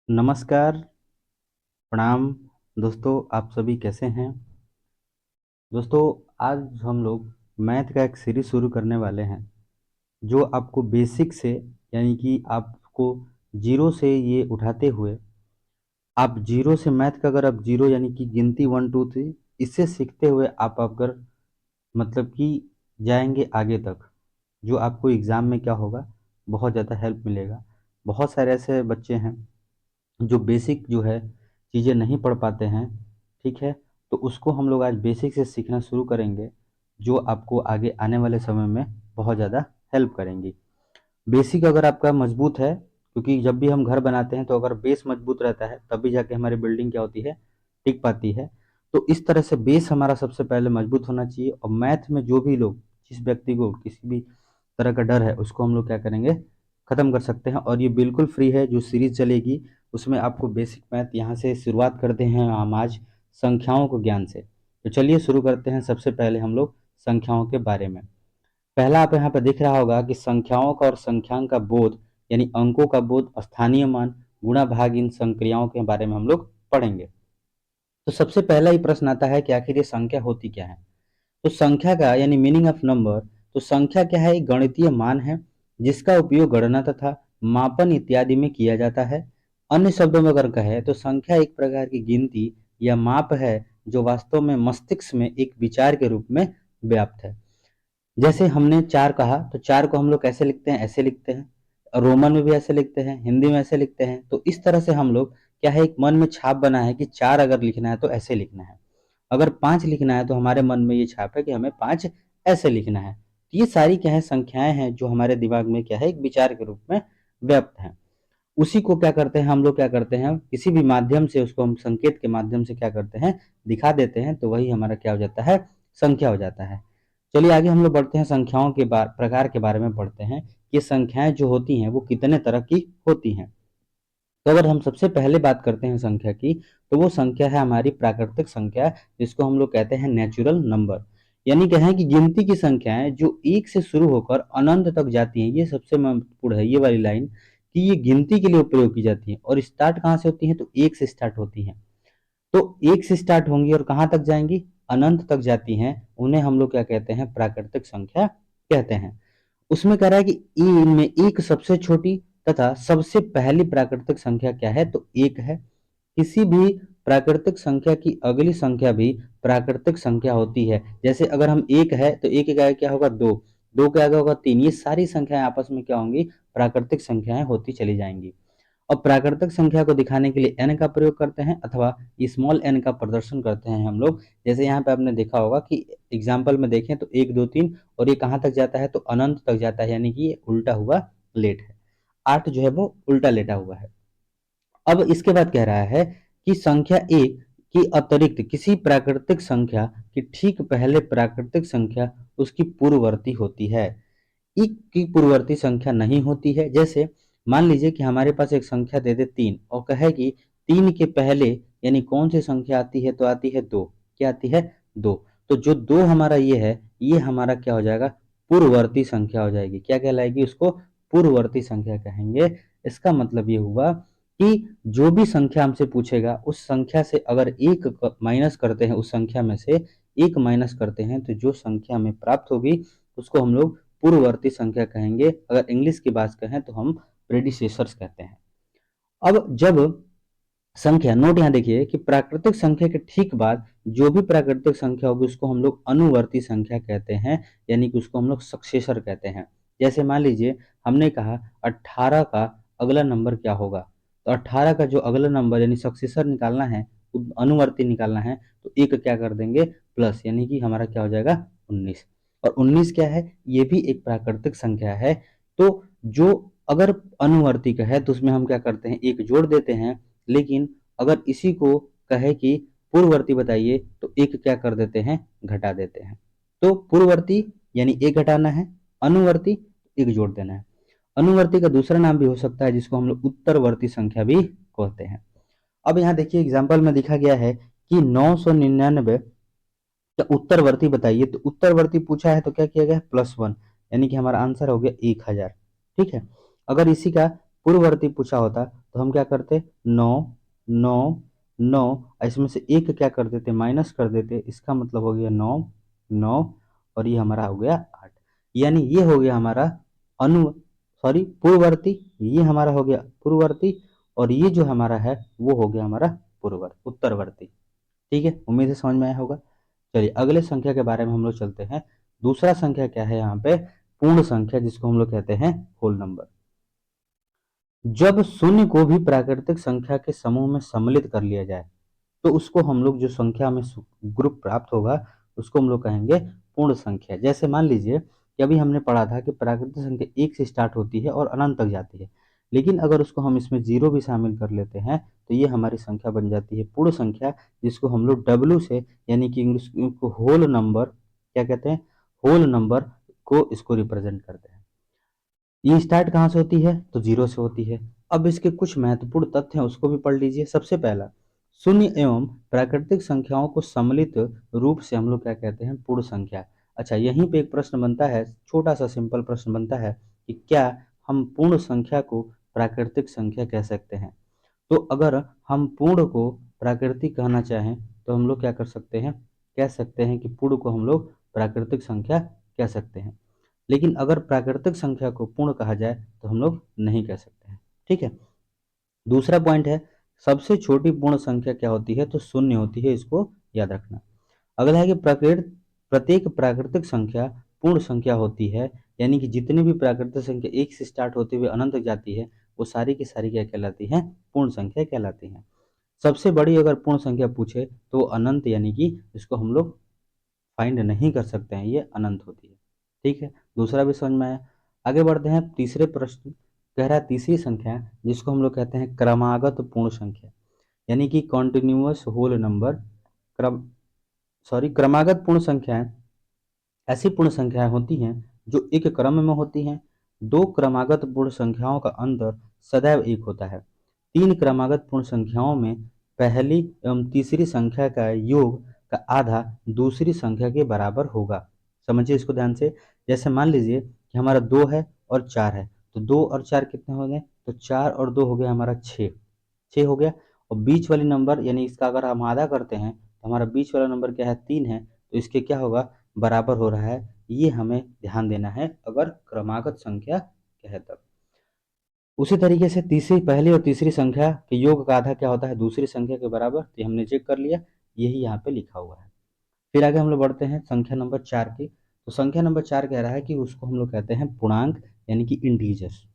नमस्कार, प्रणाम दोस्तों, आप सभी कैसे हैं? दोस्तों, आज हम लोग मैथ का एक सीरीज शुरू करने वाले हैं, जो आपको बेसिक से यानी कि आपको जीरो से ये उठाते हुए, आप जीरो से मैथ का अगर आप जीरो यानी कि गिनती 1 2 3 इससे सीखते हुए आप अगर मतलब कि जाएंगे आगे तक, जो आपको एग्ज़ाम में क्या होगा, बहुत ज़्यादा हेल्प मिलेगा। बहुत सारे ऐसे बच्चे हैं जो बेसिक जो है चीज़ें नहीं पढ़ पाते हैं, ठीक है? तो उसको हम लोग आज बेसिक से सीखना शुरू करेंगे, जो आपको आगे आने वाले समय में बहुत ज़्यादा हेल्प करेंगी। बेसिक अगर आपका मजबूत है, क्योंकि जब भी हम घर बनाते हैं तो अगर बेस मजबूत रहता है तभी जाके हमारी बिल्डिंग क्या होती है, टिक पाती है। तो इस तरह से बेस हमारा सबसे पहले मजबूत होना चाहिए, और मैथ में जो भी लोग, जिस व्यक्ति को किसी भी तरह का डर है, उसको हम लोग क्या करेंगे, ख़त्म कर सकते हैं। और ये बिल्कुल फ्री है जो सीरीज चलेगी, उसमें आपको बेसिक मैथ यहाँ से शुरुआत करते हैं हम आज संख्याओं को ज्ञान से। तो चलिए शुरू करते हैं। सबसे पहले हम लोग संख्याओं के बारे में, पहला आप यहाँ पे दिख रहा होगा कि संख्याओं का और संख्यांक का बोध यानी अंकों का बोध, स्थानीय मान, गुणा भाग, इन संक्रियाओं के बारे में हम लोग पढ़ेंगे। तो सबसे पहला ही प्रश्न आता है कि आखिर ये संख्या होती क्या है। तो संख्या का यानी मीनिंग ऑफ नंबर, तो संख्या क्या है, एक गणितीय मान है जिसका उपयोग गणना तथा मापन इत्यादि में किया जाता है। अन्य शब्दों में अगर कहे तो संख्या एक प्रकार की गिनती या माप है जो वास्तव में मस्तिष्क में एक विचार के रूप में व्याप्त है। जैसे हमने चार कहा, तो चार को हम लोग कैसे लिखते हैं, ऐसे लिखते हैं, रोमन में भी ऐसे लिखते हैं, हिंदी में ऐसे लिखते हैं। तो इस तरह से हम लोग क्या है, एक मन में छाप बना है कि चार अगर लिखना है तो ऐसे लिखना है, अगर पांच लिखना है तो हमारे मन में ये छाप है कि हमें पांच ऐसे लिखना है। तो ये सारी क्या है, संख्याएं हैं जो हमारे दिमाग में क्या है, एक विचार के रूप में व्यक्त है। उसी को क्या करते हैं हम लोग, क्या करते हैं, किसी भी माध्यम से उसको हम संकेत के माध्यम से क्या करते हैं, दिखा देते हैं, तो वही हमारा क्या हो जाता है, संख्या हो जाता है। चलिए आगे हम लोग बढ़ते हैं, संख्याओं के प्रकार के बारे में पढ़ते हैं कि संख्याएं जो होती हैं वो कितने तरह की होती हैं। तो अगर हम सबसे पहले बात करते हैं संख्या की, तो वो संख्या है हमारी प्राकृतिक संख्या, जिसको हम लोग कहते हैं नेचुरल नंबर। यानी क्या है कि गिनती की संख्याएं जो एक से शुरू होकर अनंत तक जाती हैं, ये सबसे महत्वपूर्ण है ये वाली लाइन, कि ये गिनती के लिए उपयोग की जाती है। और स्टार्ट कहाँ से होती है, तो एक से स्टार्ट होती है। तो एक से स्टार्ट होंगी और कहाँ तक जाएंगी, अनंत तक जाती हैं, उन्हें हम लोग क्या कहते हैं, प्राकृतिक संख्या कहते हैं। उसमें कह रहा है कि इनमें एक सबसे छोटी तथा सबसे पहली प्राकृतिक संख्या क्या है, तो एक है। किसी भी प्राकृतिक संख्या की अगली संख्या भी प्राकृतिक संख्या होती है। जैसे अगर हम एक है तो एक का क्या होगा, दो, दो के आगे होगा तीन, ये सारी संख्याएं आपस में क्या होंगी, प्राकृतिक संख्याएं होती चली जाएंगी। और प्राकृतिक संख्या को दिखाने के लिए n का प्रयोग करते हैं अथवा स्मॉल n का प्रदर्शन करते हैं हम लोग। जैसे यहाँ पे आपने देखा होगा कि एग्जाम्पल में देखें तो एक दो तीन, और ये कहाँ तक जाता है, तो अनंत तक जाता है, यानी कि ये उल्टा हुआ लेट है। आठ जो है वो उल्टा लेटा हुआ है। अब इसके बाद कह रहा है कि संख्या एक की अतिरिक्त किसी प्राकृतिक संख्या की ठीक पहले प्राकृतिक संख्या उसकी पूर्ववर्ती होती है। एक की पूर्ववर्ती संख्या नहीं होती है। जैसे मान लीजिए कि हमारे पास एक संख्या दे दे तीन, और कहे कि तीन के पहले यानी कौन सी संख्या आती है, तो आती है दो। क्या आती है, दो। तो जो दो हमारा ये है, ये हमारा क्या हो जाएगा, पूर्ववर्ती संख्या हो जाएगी। क्या कहलाएगी, उसको पूर्ववर्ती संख्या कहेंगे। इसका मतलब ये हुआ कि जो भी संख्या हमसे पूछेगा, उस संख्या से अगर एक माइनस करते हैं, उस संख्या में से एक माइनस करते हैं, तो जो संख्या हमें प्राप्त होगी उसको हम लोग पूर्ववर्ती संख्या कहेंगे। अगर इंग्लिश की बात कहें तो हम प्रेडिसेसर्स कहते हैं। अब जब संख्या, नोट यहाँ देखिए कि प्राकृतिक संख्या के ठीक बाद जो भी प्राकृतिक संख्या होगी उसको हम लोग अनुवर्ती संख्या कहते हैं, यानी कि उसको हम लोग सक्सेसर कहते हैं। जैसे मान लीजिए हमने कहा 18 का अगला नंबर क्या होगा, तो 18 का जो अगला नंबर यानी सक्सेसर निकालना है, अनुवर्ती निकालना है, तो एक क्या कर देंगे, प्लस, यानी कि हमारा क्या हो जाएगा, 19। और 19 क्या है, ये भी एक प्राकृतिक संख्या है। तो जो अगर अनुवर्ती का है तो उसमें हम क्या करते हैं, एक जोड़ देते हैं। लेकिन अगर इसी को कहे कि पूर्ववर्ती बताइए, तो एक क्या कर देते हैं, घटा देते हैं। तो पूर्ववर्ती यानी एक घटाना है, अनुवर्ती एक जोड़ देना है। अनुवर्ती का दूसरा नाम भी हो सकता है जिसको हम लोग उत्तरवर्ती संख्या भी कहते हैं। अब यहाँ देखिए एग्जाम्पल में दिखा गया है कि 999 का उत्तरवर्ती बताइए, तो उत्तरवर्ती पूछा है तो क्या किया गया, +1, यानी कि हमारा आंसर हो गया 1000। ठीक है। अगर इसी का पूर्ववर्ती पूछा होता तो हम क्या करते, 9 9 9, इसमें से एक क्या कर देते, माइनस कर देते, इसका मतलब हो गया 9 9, और ये हमारा हो गया 8। यानी ये हो गया हमारा अनु सॉरी पूर्ववर्ती, ये हमारा हो गया पूर्ववर्ती, और ये जो हमारा है वो हो गया हमारा पूर्ववर्ती उत्तरवर्ती। ठीक है, उम्मीद है समझ में आया होगा। चलिए अगले संख्या के बारे में हम लोग चलते हैं। दूसरा संख्या क्या है यहाँ पे, पूर्ण संख्या, जिसको हम लोग कहते हैं होल नंबर। जब शून्य को भी प्राकृतिक संख्या के समूह में सम्मिलित कर लिया जाए तो उसको हम लोग, जो संख्या में ग्रुप प्राप्त होगा उसको हम लोग कहेंगे पूर्ण संख्या। जैसे मान लीजिए कि अभी हमने पढ़ा था कि प्राकृतिक संख्या एक से स्टार्ट होती है और अनंत तक जाती है, लेकिन अगर उसको हम इसमें जीरो भी शामिल कर लेते हैं तो ये हमारी संख्या बन जाती है पूर्ण संख्या, जिसको हम लोग डब्ल्यू से, यानी कि इंग्लिश को होल नंबर क्या कहते हैं, होल नंबर को इसको रिप्रेजेंट करते हैं। ये स्टार्ट कहाँ से होती है, तो जीरो से होती है। अब इसके कुछ महत्वपूर्ण तथ्य हैं उसको भी पढ़ लीजिए। सबसे पहला, शून्य एवं प्राकृतिक संख्याओं को सम्मिलित रूप से हम लोग क्या कहते हैं, पूर्ण संख्या। अच्छा, यहीं पे एक प्रश्न बनता है, छोटा सा सिंपल प्रश्न बनता है कि क्या हम पूर्ण संख्या को प्राकृतिक संख्या कह सकते हैं। तो अगर हम पूर्ण को प्राकृतिक कहना चाहें तो हम लोग क्या कर सकते हैं, कह सकते हैं कि पूर्ण को हम लोग प्राकृतिक संख्या कह सकते हैं, लेकिन अगर प्राकृतिक संख्या को पूर्ण कहा जाए तो हम लोग नहीं कह सकते हैं। ठीक है, दूसरा पॉइंट है, सबसे छोटी पूर्ण संख्या क्या होती है, तो शून्य होती है, इसको याद रखना। अगला है कि प्रत्येक प्राकृतिक संख्या पूर्ण संख्या होती है, यानी कि जितनी भी प्राकृतिक संख्या एक से स्टार्ट होते हुए अनंत तक जाती है वो सारी की सारी क्या कहलाती हैं, पूर्ण संख्या कहलाती हैं। सबसे बड़ी अगर पूर्ण संख्या पूछे तो वो अनंत, यानी कि इसको हम लोग फाइंड नहीं कर सकते हैं, ये अनंत होती है। ठीक है, दूसरा भी समझ में आया। आगे बढ़ते हैं, तीसरे प्रश्न कह रहा है तीसरी संख्या जिसको हम लोग कहते हैं क्रमागत पूर्ण संख्या, यानी कि कॉन्टिन्यूअस होल नंबर। क्रम क्रमागत पूर्ण संख्याएं ऐसी पूर्ण संख्याएं होती हैं जो एक क्रम में होती हैं। दो क्रमागत पूर्ण संख्याओं का अंतर सदैव एक होता है। तीन क्रमागत पूर्ण संख्याओं में पहली एवं तीसरी संख्या का योग का आधा दूसरी संख्या के बराबर होगा। समझिए इसको ध्यान से। जैसे मान लीजिए कि हमारा 2 है और 4 है, तो 2 और 4 कितने हो गए, तो 4 और 2 हो गया हमारा 6, 6 हो गया। और बीच वाली नंबर, यानी इसका अगर हम आधा करते हैं तो हमारा बीच वाला नंबर क्या है, 3 है, तो इसके क्या होगा, बराबर हो रहा है। ये हमें ध्यान देना है अगर क्रमागत संख्या कहे तब। उसी तरीके से तीसरी, पहली और तीसरी संख्या के योग का आधा क्या होता है, दूसरी संख्या के बराबर, तो हमने चेक कर लिया, यही यहाँ पे लिखा हुआ है। फिर आगे हम लोग बढ़ते हैं संख्या नंबर 4 की। तो संख्या नंबर 4 कह रहा है कि उसको हम लोग कहते हैं पूर्णांक, यानी कि इंटीजर्स।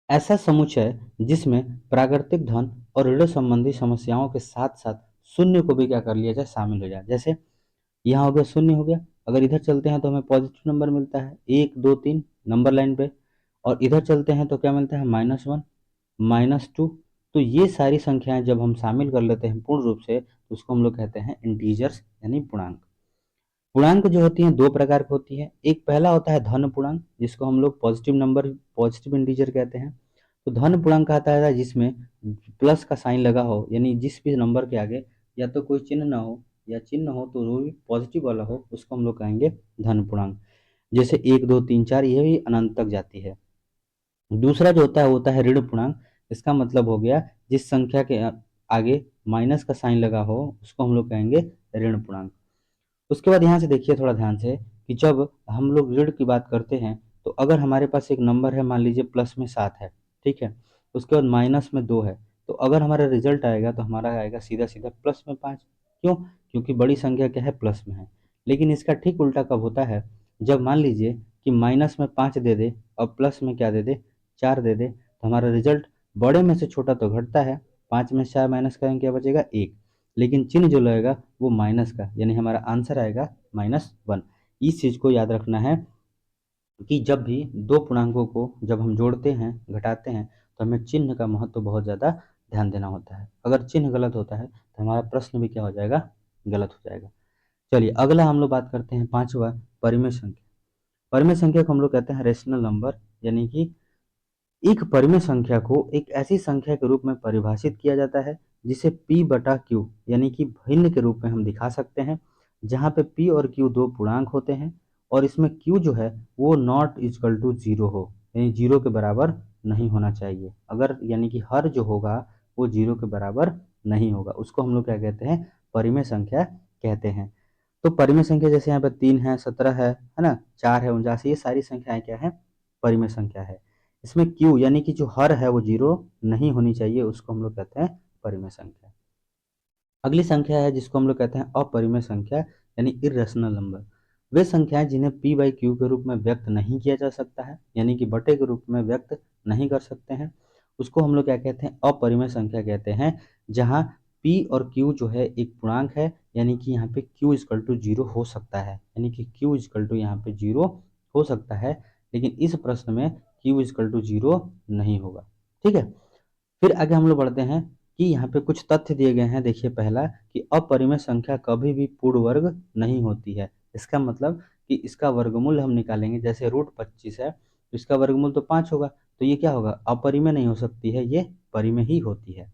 ऐसा समुच्चय जिसमें प्राकृतिक धन और ऋण संबंधी समस्याओं के साथ साथ शून्य को भी क्या कर लिया जाए, शामिल हो जाए। जैसे यहाँ हो गया, शून्य हो गया। अगर इधर चलते हैं तो हमें पॉजिटिव नंबर मिलता है 1 2 3 नंबर लाइन पे, और इधर चलते हैं तो क्या मिलता है, -1 -2। तो ये सारी संख्याएं जब हम शामिल कर लेते हैं पूर्ण रूप से तो उसको हम लोग कहते हैं इंटीजर्स, यानी पूर्णांक। पूर्णांक जो होती हैं दो प्रकार की होती है। एक पहला होता है धन पूर्णांक, जिसको हम लोग पॉजिटिव नंबर, पॉजिटिव इंटीजर कहते हैं। तो धन पूर्णांक कहता है जिसमें प्लस का साइन लगा हो, यानी जिस भी नंबर के आगे या तो कोई चिन्ह ना हो या चिन्ह हो तो वो भी पॉजिटिव वाला हो, उसको हम लोग कहेंगे धन पूर्णांक। जैसे 1 2 3 4, ये भी अनंत तक जाती है। दूसरा जो होता है वो होता है ऋण पूर्णांक। इसका मतलब हो गया जिस संख्या के आगे माइनस का साइन लगा हो उसको हम लोग कहेंगे ऋण पूर्णांक। उसके बाद यहाँ से देखिए थोड़ा ध्यान से कि जब हम लोग ऋण की बात करते हैं तो अगर हमारे पास एक नंबर है, मान लीजिए प्लस में 7 है, ठीक है, उसके बाद माइनस में 2 है, तो अगर हमारा रिजल्ट आएगा तो हमारा आएगा सीधा सीधा प्लस में 5। क्यों, क्योंकि बड़ी संख्या क्या है, प्लस में है। लेकिन इसका ठीक उल्टा कब होता है, जब मान लीजिए कि माइनस में 5 दे दे और प्लस में क्या दे दे, 4 दे दे, तो हमारा रिजल्ट बड़े में से छोटा तो घटता है, 5 में से 4 माइनस करेंगे क्या बचेगा, 1। लेकिन चिन्ह जो लगेगा वो माइनस का, यानी हमारा आंसर आएगा -1। इस चीज़ को याद रखना है कि जब भी दो पूर्णांकों को जब हम जोड़ते हैं, घटाते हैं, तो हमें चिन्ह का महत्व बहुत ज़्यादा ध्यान देना होता है। अगर चिन्ह गलत होता है तो हमारा प्रश्न भी क्या हो जाएगा, गलत हो जाएगा। चलिए अगला हम लोग बात करते हैं पांचवा, परिमेय संख्या। परिमेय संख्या को हम लोग कहते हैं रेशनल नंबर, यानी कि एक परिमेय संख्या को एक ऐसी संख्या के रूप में परिभाषित किया जाता है जिसे p बटा क्यू, यानी कि भिन्न के रूप में हम दिखा सकते हैं, जहाँ पे p और q दो पूर्णांक होते हैं और इसमें q जो है वो नॉट इक्वल टू जीरो हो, यानी जीरो के बराबर नहीं होना चाहिए। अगर यानी कि हर जो होगा वो 0 के बराबर नहीं होगा, उसको हम लोग क्या कहते हैं, परिमेय संख्या कहते हैं। तो परिमेय संख्या जैसे यहाँ पे 3 है, 17 है ना, 4 है, 49, ये सारी संख्याएं क्या है, परिमेय संख्या है। इसमें क्यू यानी कि जो हर है वो 0 नहीं होनी चाहिए, उसको हम लोग कहते हैं परिमेय संख्या। अगली संख्या है जिसको हम लोग कहते हैं अपरिमेय संख्या यानी इर्रेशनल नंबर। वे संख्याएं जिन्हें p बाई क्यू के रूप में व्यक्त नहीं किया जा सकता है, यानी कि बटे के रूप में व्यक्त नहीं कर सकते हैं, उसको हम लोग क्या कहते हैं, अपरिमेय संख्या कहते हैं। जहां p और q जो है एक पूर्णांक है, यानी कि यहाँ पे q इक्वल टू 0 हो सकता है, यानी कि q इक्वल टू यहाँ पे 0 हो सकता है, लेकिन इस प्रश्न में q इक्वल टू 0 नहीं होगा। ठीक है, फिर आगे हम लोग बढ़ते हैं कि यहाँ पे कुछ तथ्य दिए गए हैं। देखिए पहला कि अपरिमेय संख्या कभी भी पूर्ण वर्ग नहीं होती है। इसका मतलब कि इसका वर्गमूल हम निकालेंगे, जैसे √25 है तो इसका वर्गमूल तो 5 होगा, तो ये क्या होगा, अपरिमेय नहीं हो सकती है, ये परिमेय ही होती है।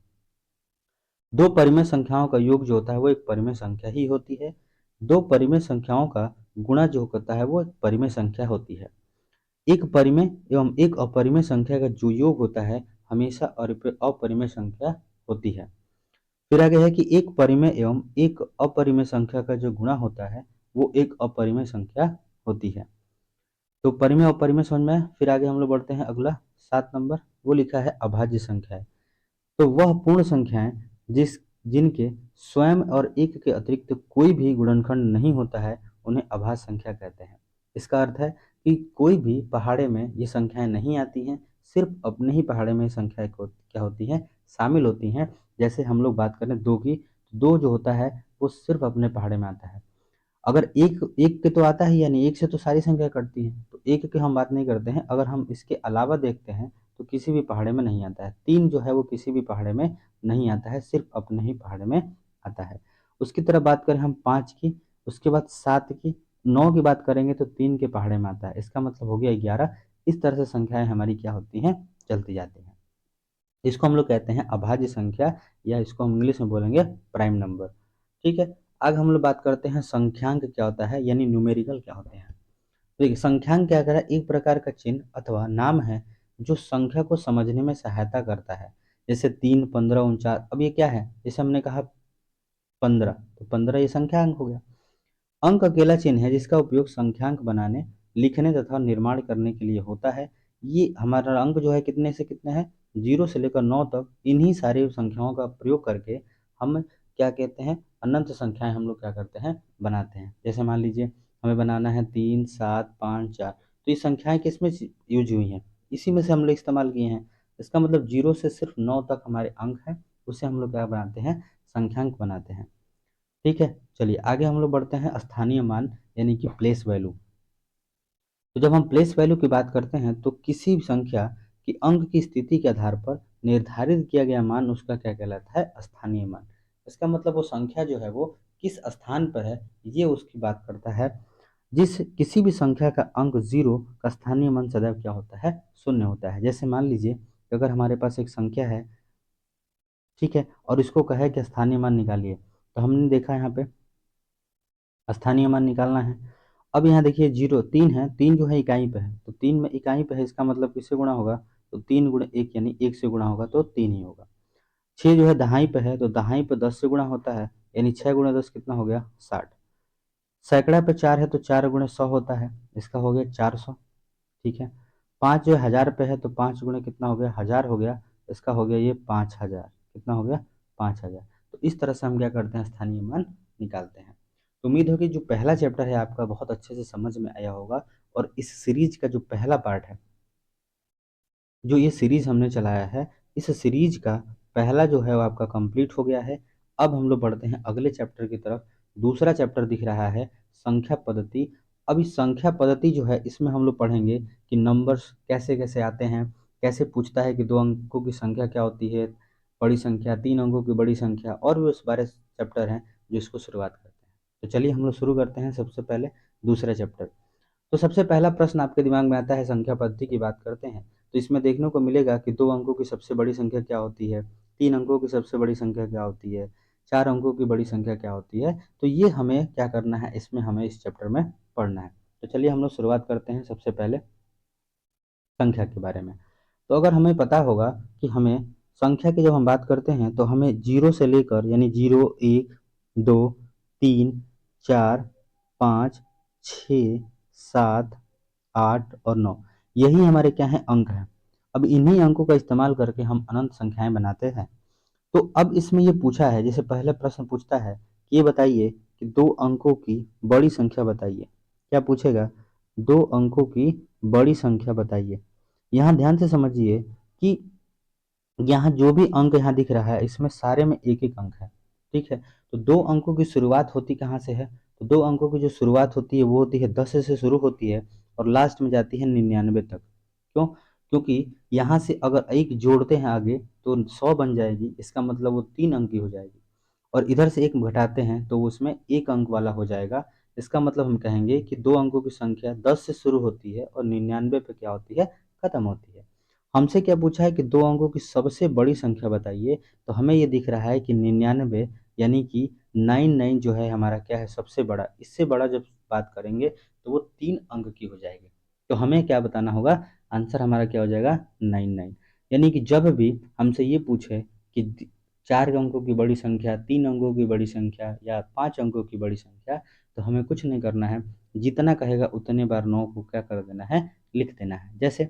दो परिमेय संख्याओं का योग जो होता है वो एक परिमेय संख्या ही होती है। दो परिमेय संख्याओं का गुणा जो होता है वो एक परिमेय संख्या होती है। एक परिमेय एवं एक अपरिमेय संख्या का जो योग होता है हमेशा अपरिमेय संख्या होती है। फिर आगे है कि एक परिमेय एवं एक अपरिमेय संख्या का जो गुणा होता है वो एक अपरिमेय संख्या होती है। तो परिमेय और अपरिमेय समझ में आया। फिर आगे हम लोग बढ़ते हैं, अगला 7 नंबर, वो लिखा है अभाज्य संख्या। तो वह पूर्ण संख्याएं जिनके स्वयं और एक के अतिरिक्त कोई भी गुणनखंड नहीं होता है उन्हें अभाज्य संख्या कहते हैं। इसका अर्थ है कि कोई भी पहाड़े में ये संख्याएं नहीं आती हैं, सिर्फ अपने ही पहाड़े में संख्याएं क्या होती हैं, शामिल होती हैं। जैसे हम लोग बात करें 2 की, तो 2 जो होता है वो सिर्फ अपने पहाड़े में आता है। अगर एक एक के तो आता ही, यानी एक से तो सारी संख्या कटती है, तो एक की हम बात नहीं करते हैं। अगर हम इसके अलावा देखते हैं तो किसी भी पहाड़े में नहीं आता है। 3 जो है वो किसी भी पहाड़े में नहीं आता है, सिर्फ अपने ही पहाड़े में आता है। उसकी तरह बात करें हम 5 की, उसके बाद 7 की, 9 की बात करेंगे तो 3 के पहाड़े में आता है, इसका मतलब हो गया 11। इस तरह से संख्याएं हमारी क्या होती हैं, चलती जाती हैं। इसको हम लोग कहते हैं अभाज्य संख्या, या इसको हम इंग्लिश में बोलेंगे प्राइम नंबर। ठीक है, आगे हम लोग बात करते हैं संख्यांक क्या होता है, यानी न्यूमेरिकल क्या होते हैं। देखिए संख्यांक क्या कर रहा है, एक प्रकार का चिन्ह अथवा नाम है जो संख्या को समझने में सहायता करता है। जैसे 3, 15, 49, अब ये क्या है, जैसे हमने कहा 15, तो 15 ये संख्यांक हो गया। अंक अकेला चिन्ह है जिसका उपयोग संख्यांक बनाने, लिखने तथा निर्माण करने के लिए होता है। ये हमारा अंक जो है कितने से कितने हैं, 0 से लेकर 9 तक, इन्हीं सारी संख्याओं का प्रयोग करके हम क्या कहते हैं, अनंत संख्याएं हम लोग क्या करते हैं, बनाते हैं। जैसे मान लीजिए हमें बनाना है 3, 7, 5, 4, तो ये संख्याएं किसमें यूज हुई हैं, इसी में से हम लोग इस्तेमाल किए हैं। इसका मतलब 0 से सिर्फ 9 तक हमारे अंक हैं, उसे हम लोग क्या बनाते हैं, संख्यांक बनाते हैं। ठीक है, चलिए आगे हम लोग बढ़ते हैं स्थानीय मान यानी कि प्लेस वैल्यू। तो जब हम प्लेस वैल्यू की बात करते हैं तो किसी भी संख्या की अंक की स्थिति के आधार पर निर्धारित किया गया मान उसका क्या कहलाता है, स्थानीय मान। इसका मतलब वो संख्या जो है वो किस स्थान पर है, ये उसकी बात करता है। जिस किसी भी संख्या का अंक 0 का स्थानीय मान सदैव क्या होता है, 0 होता है। जैसे मान लीजिए कि अगर हमारे पास एक संख्या है, ठीक है, और इसको कहे कि स्थानीय मान निकालिए, तो हमने देखा यहाँ पे स्थानीय मान निकालना है। अब यहाँ देखिए 0, 3 है, 3 जो है इकाई पे है, तो 3 में इकाई पे है, इसका मतलब किससे गुणा होगा, तो 3 गुणे 1 यानी 1 से गुणा होगा तो 3 ही होगा। 6 जो है दहाई पे है, तो दहाई पे 10 से गुणा होता है, यानी 6 गुणे 10 कितना हो गया, 60। सैकड़ा पे 4 है तो 4 गुणे 100 होता है, इसका हो गया 400। ठीक है, 5 जो है 1000 पे है, तो 5 गुणे कितना हो गया, 1000 हो गया, इसका हो गया ये 5000, कितना हो गया, 5000। तो इस तरह से हम क्या करते हैं, स्थानीय मान निकालते हैं। तो उम्मीद होगी जो पहला चैप्टर है आपका बहुत अच्छे से समझ में आया होगा, और इस सीरीज का जो पहला पार्ट है, जो ये सीरीज हमने चलाया है, इस सीरीज का पहला जो है वो आपका कंप्लीट हो गया है। अब हम लोग बढ़ते हैं अगले चैप्टर की तरफ। दूसरा चैप्टर दिख रहा है संख्या पद्धति। अब इस संख्या पद्धति जो है इसमें हम लोग पढ़ेंगे कि नंबर्स कैसे कैसे आते हैं, कैसे पूछता है कि 2 अंकों की संख्या क्या होती है, बड़ी संख्या, 3 अंकों की बड़ी संख्या, और भी उस बारे चैप्टर हैं जो इसको शुरुआत करते हैं। तो चलिए हम लोग शुरू करते हैं सबसे पहले दूसरा चैप्टर। तो सबसे पहला प्रश्न आपके दिमाग में आता है, संख्या पद्धति की बात करते हैं, तो इसमें देखने को मिलेगा कि 2 अंकों की सबसे बड़ी संख्या क्या होती है, 3 अंकों की सबसे बड़ी संख्या क्या होती है, 4 अंकों की बड़ी संख्या क्या होती है। तो ये हमें क्या करना है, इसमें हमें इस चैप्टर में पढ़ना है। तो चलिए हम लोग शुरुआत करते हैं सबसे पहले संख्या के बारे में। तो अगर हमें पता होगा कि हमें संख्या की जब हम बात करते हैं तो हमें जीरो से लेकर यानी 0, 1, 2, 3, 4, 5, 6, 7, 8 और 9 यही हमारे क्या है अंक हैं। अब इन्हीं अंकों का इस्तेमाल करके हम अनंत संख्याएं बनाते हैं। तो अब इसमें ये पूछा है, जैसे पहले प्रश्न पूछता है कि ये बताइए कि दो अंकों की बड़ी संख्या बताइए। क्या पूछेगा? दो अंकों की बड़ी संख्या बताइए। यहाँ ध्यान से समझिए कि यहाँ जो भी अंक यहाँ दिख रहा है इसमें सारे में एक एक अंक है। ठीक है, तो दो अंकों की शुरुआत होती कहाँ से है? तो दो अंकों की जो शुरुआत होती है वो होती है 10 से शुरू होती है और लास्ट में जाती है 99 तक। क्यों? क्योंकि यहाँ से अगर एक जोड़ते हैं आगे तो 100 बन जाएगी, इसका मतलब वो 3 अंक की हो जाएगी। और इधर से एक घटाते हैं तो उसमें एक अंक वाला हो जाएगा। इसका मतलब हम कहेंगे कि दो अंकों की संख्या 10 से शुरू होती है और 99 पे क्या होती है? खत्म होती है। हमसे क्या पूछा है कि दो अंकों की सबसे बड़ी संख्या बताइए। तो हमें ये दिख रहा है कि 99 यानी कि 99 जो है हमारा क्या है? सबसे बड़ा। इससे बड़ा जब बात करेंगे तो वो 3 अंक की हो जाएगी। तो हमें क्या बताना होगा? आंसर हमारा क्या हो जाएगा? 99। यानी कि जब भी हमसे ये पूछे कि 4 अंकों की बड़ी संख्या, 3 अंकों की बड़ी संख्या या 5 अंकों की बड़ी संख्या, तो हमें कुछ नहीं करना है, जितना कहेगा उतने बार 9 को क्या कर देना है? लिख देना है। जैसे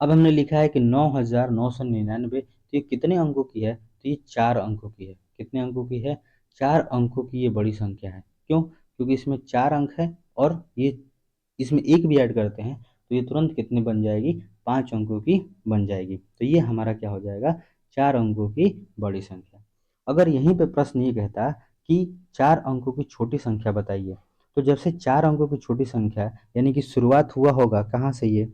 अब हमने लिखा है कि 9999, तो ये कितने अंकों की है? तो ये 4 अंकों की है। कितने अंकों की है? 4 अंकों की ये बड़ी संख्या है। क्यों? क्योंकि इसमें 4 अंक है और ये इसमें एक भी ऐड करते हैं तो ये तुरंत कितनी बन जाएगी? 5 अंकों की बन जाएगी। तो ये हमारा क्या हो जाएगा? 4 अंकों की बड़ी संख्या। अगर यहीं पे प्रश्न ये कहता कि 4 अंकों की छोटी संख्या बताइए, तो जब से 4 अंकों की छोटी संख्या यानी कि शुरुआत हुआ होगा कहाँ से? ये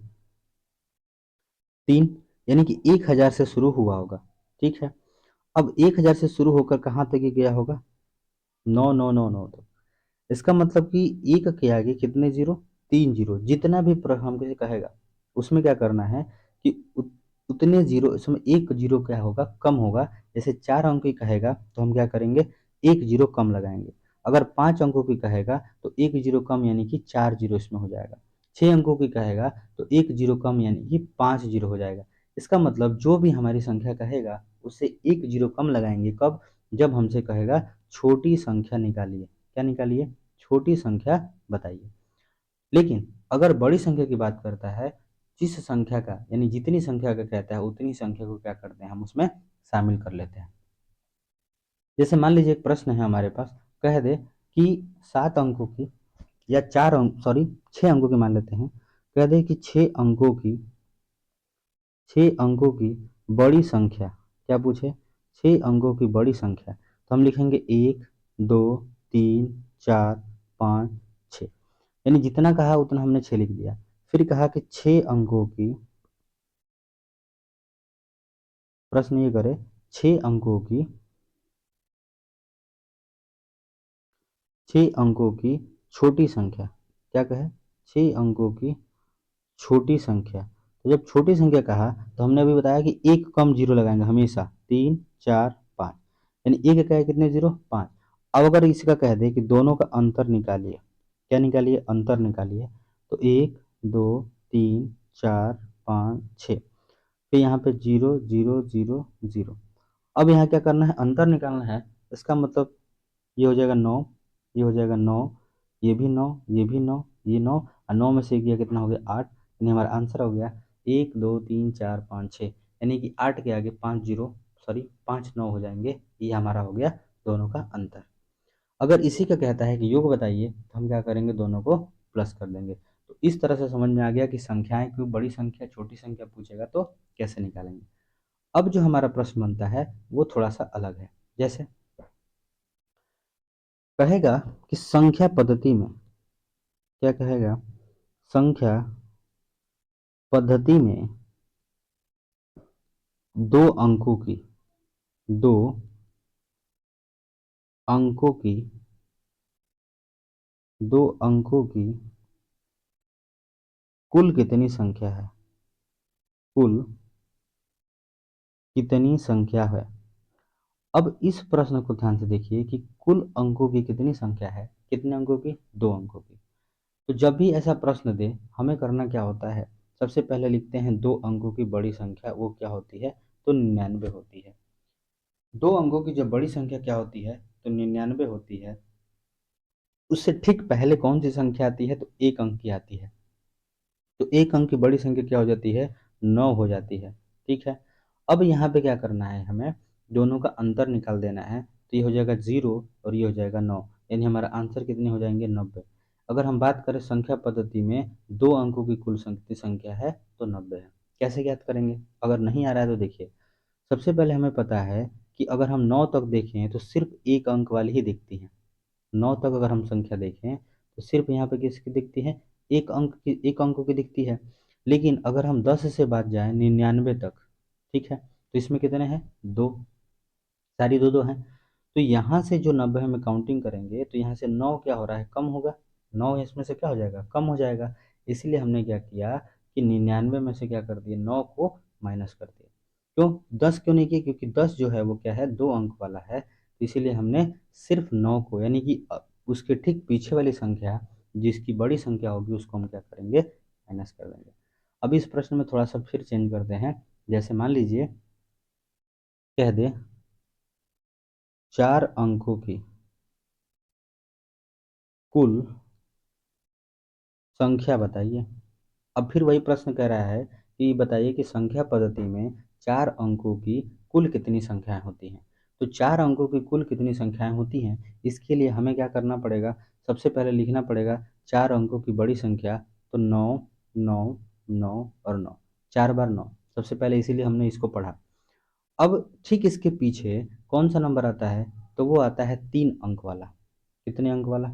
3, यानी कि 1000 से शुरू हुआ होगा। ठीक है, अब 1000 से शुरू होकर कहाँ तक ये गया होगा? 9999 तक। इसका मतलब कि एक के आगे कितने जीरो? 3 जीरो। जितना भी हम किसे कहेगा उसमें क्या करना है कि उतने जीरो, इसमें एक जीरो क्या होगा? कम होगा। जैसे 4 अंक की कहेगा तो हम क्या करेंगे? एक जीरो कम लगाएंगे। अगर 5 अंकों की कहेगा तो एक जीरो कम यानी कि 4 जीरो इसमें हो जाएगा। 6 अंकों की कहेगा तो एक जीरो कम यानी कि 5 जीरो हो जाएगा। इसका मतलब जो भी हमारी संख्या कहेगा उससे एक जीरो कम लगाएंगे। कब? जब हमसे कहेगा छोटी संख्या निकालिए। क्या निकालिए? छोटी संख्या बताइए। लेकिन अगर बड़ी संख्या की बात करता है, जिस संख्या का यानी जितनी संख्या का कहता है उतनी संख्या को क्या करते हैं? हम उसमें शामिल कर लेते हैं। जैसे मान लीजिए एक प्रश्न है हमारे पास, कह दे कि 7 अंकों की या 4 अंक, सॉरी 6 अंकों की मान लेते हैं। कह दे कि 6 अंकों की बड़ी संख्या। क्या पूछे? 6 अंकों की बड़ी संख्या। तो हम लिखेंगे 1, 2, 3, 4, 5, 6। यानी जितना कहा उतना हमने 6 लिख दिया। फिर कहा कि 6 अंकों की, प्रश्न ये करे 6 अंकों की, 6 अंकों की छोटी संख्या। क्या कहे? 6 अंकों की छोटी संख्या। तो जब छोटी संख्या कहा तो हमने अभी बताया कि एक कम जीरो लगाएंगे हमेशा। 3, 4, 5, यानी एक का है कितने जीरो? 5। अब अगर इसका कह दे कि दोनों का अंतर निकालिए। क्या निकालिए? अंतर निकालिए। तो 1, 2, 3, 4, 5, 6। फिर यहाँ पे 0, 0, 0, 0। अब यहाँ क्या करना है? अंतर निकालना है। इसका मतलब ये हो जाएगा 9, ये हो जाएगा 9, ये भी 9, ये भी 9, ये 9 और 9 में से गया कितना हो गया? 8। यानी हमारा आंसर हो गया 1, 2, 3, 4, 5, 6। यानी कि 8 के आगे 5 जीरो, सॉरी 5 9 हो जाएंगे। ये हमारा हो गया दोनों का अंतर। अगर इसी का कहता है कि योग बताइए तो हम क्या करेंगे? दोनों को प्लस कर देंगे। तो इस तरह से समझ में आ गया कि संख्याएं क्यों बड़ी संख्या छोटी संख्या पूछेगा तो कैसे निकालेंगे। अब जो हमारा प्रश्न बनता है वो थोड़ा सा अलग है। जैसे कहेगा कि संख्या पद्धति में, क्या कहेगा? संख्या पद्धति में दो अंकों की, दो अंकों की, दो अंकों की कुल कितनी संख्या है? कुल कितनी संख्या है? अब इस प्रश्न को ध्यान से देखिए कि कुल अंकों की कितनी संख्या है? कितने अंकों की? 2 अंकों की। तो जब भी ऐसा प्रश्न दे हमें करना क्या होता है सबसे पहले लिखते हैं 2 अंकों की बड़ी संख्या, वो क्या होती है? तो 99 होती है। 2 अंकों की जब बड़ी संख्या क्या होती है? तो 99 होती है। उससे ठीक पहले कौन सी संख्या आती है? तो 1 अंक की आती है। तो 1 अंक की बड़ी संख्या क्या हो जाती है? 9 हो जाती है। ठीक है। अब यहाँ पे क्या करना है हमें? दोनों का अंतर निकाल देना है। तो ये हो जाएगा 0 और ये हो जाएगा 9, यानी हमारा आंसर कितने हो जाएंगे? 90। अगर हम बात करें संख्या पद्धति में 2 अंकों की कुल संख्या है तो 90 है। कैसे ज्ञात करेंगे? अगर नहीं आ रहा है तो देखिए, सबसे पहले हमें पता है कि अगर हम 9 तक देखें तो सिर्फ 1 अंक वाली ही दिखती है। 9 तक अगर हम संख्या देखें तो सिर्फ यहाँ पे किसकी दिखती है? 1 अंकों की दिखती है। लेकिन अगर हम 10 से बात जाए 99 तक, ठीक है, तो इसमें कितने हैं? 2, सारी 2 2 हैं। तो यहाँ से जो 90 में काउंटिंग करेंगे तो यहाँ से 9 क्या हो रहा है? कम होगा। 9 इसमें से क्या हो जाएगा? कम हो जाएगा। इसलिए हमने क्या किया कि 99 में से क्या कर दिए? 9 को माइनस कर दिया। क्यों 10 क्यों नहीं किया? क्योंकि 10 जो है वो क्या है? 2 अंक वाला है। तो इसीलिए हमने सिर्फ 9 को, यानी कि उसके ठीक पीछे वाली संख्या जिसकी बड़ी संख्या होगी उसको हम क्या करेंगे? माइनस कर देंगे। अब इस प्रश्न में थोड़ा सा फिर चेंज करते हैं। जैसे मान लीजिए कह दे 4 अंकों की कुल संख्या बताइए। अब फिर वही प्रश्न कह रहा है कि बताइए कि संख्या पद्धति में 4 अंकों की कुल कितनी संख्याएं होती हैं। तो 4 अंकों की कुल कितनी संख्याएं होती हैं, इसके लिए हमें क्या करना पड़ेगा? सबसे पहले लिखना पड़ेगा 4 अंकों की बड़ी संख्या। तो 9 9 9 और 9, 4 बार 9। सबसे पहले इसीलिए हमने इसको पढ़ा। अब ठीक इसके पीछे कौन सा नंबर आता है? तो वो आता है 3 अंक वाला। कितने अंक वाला?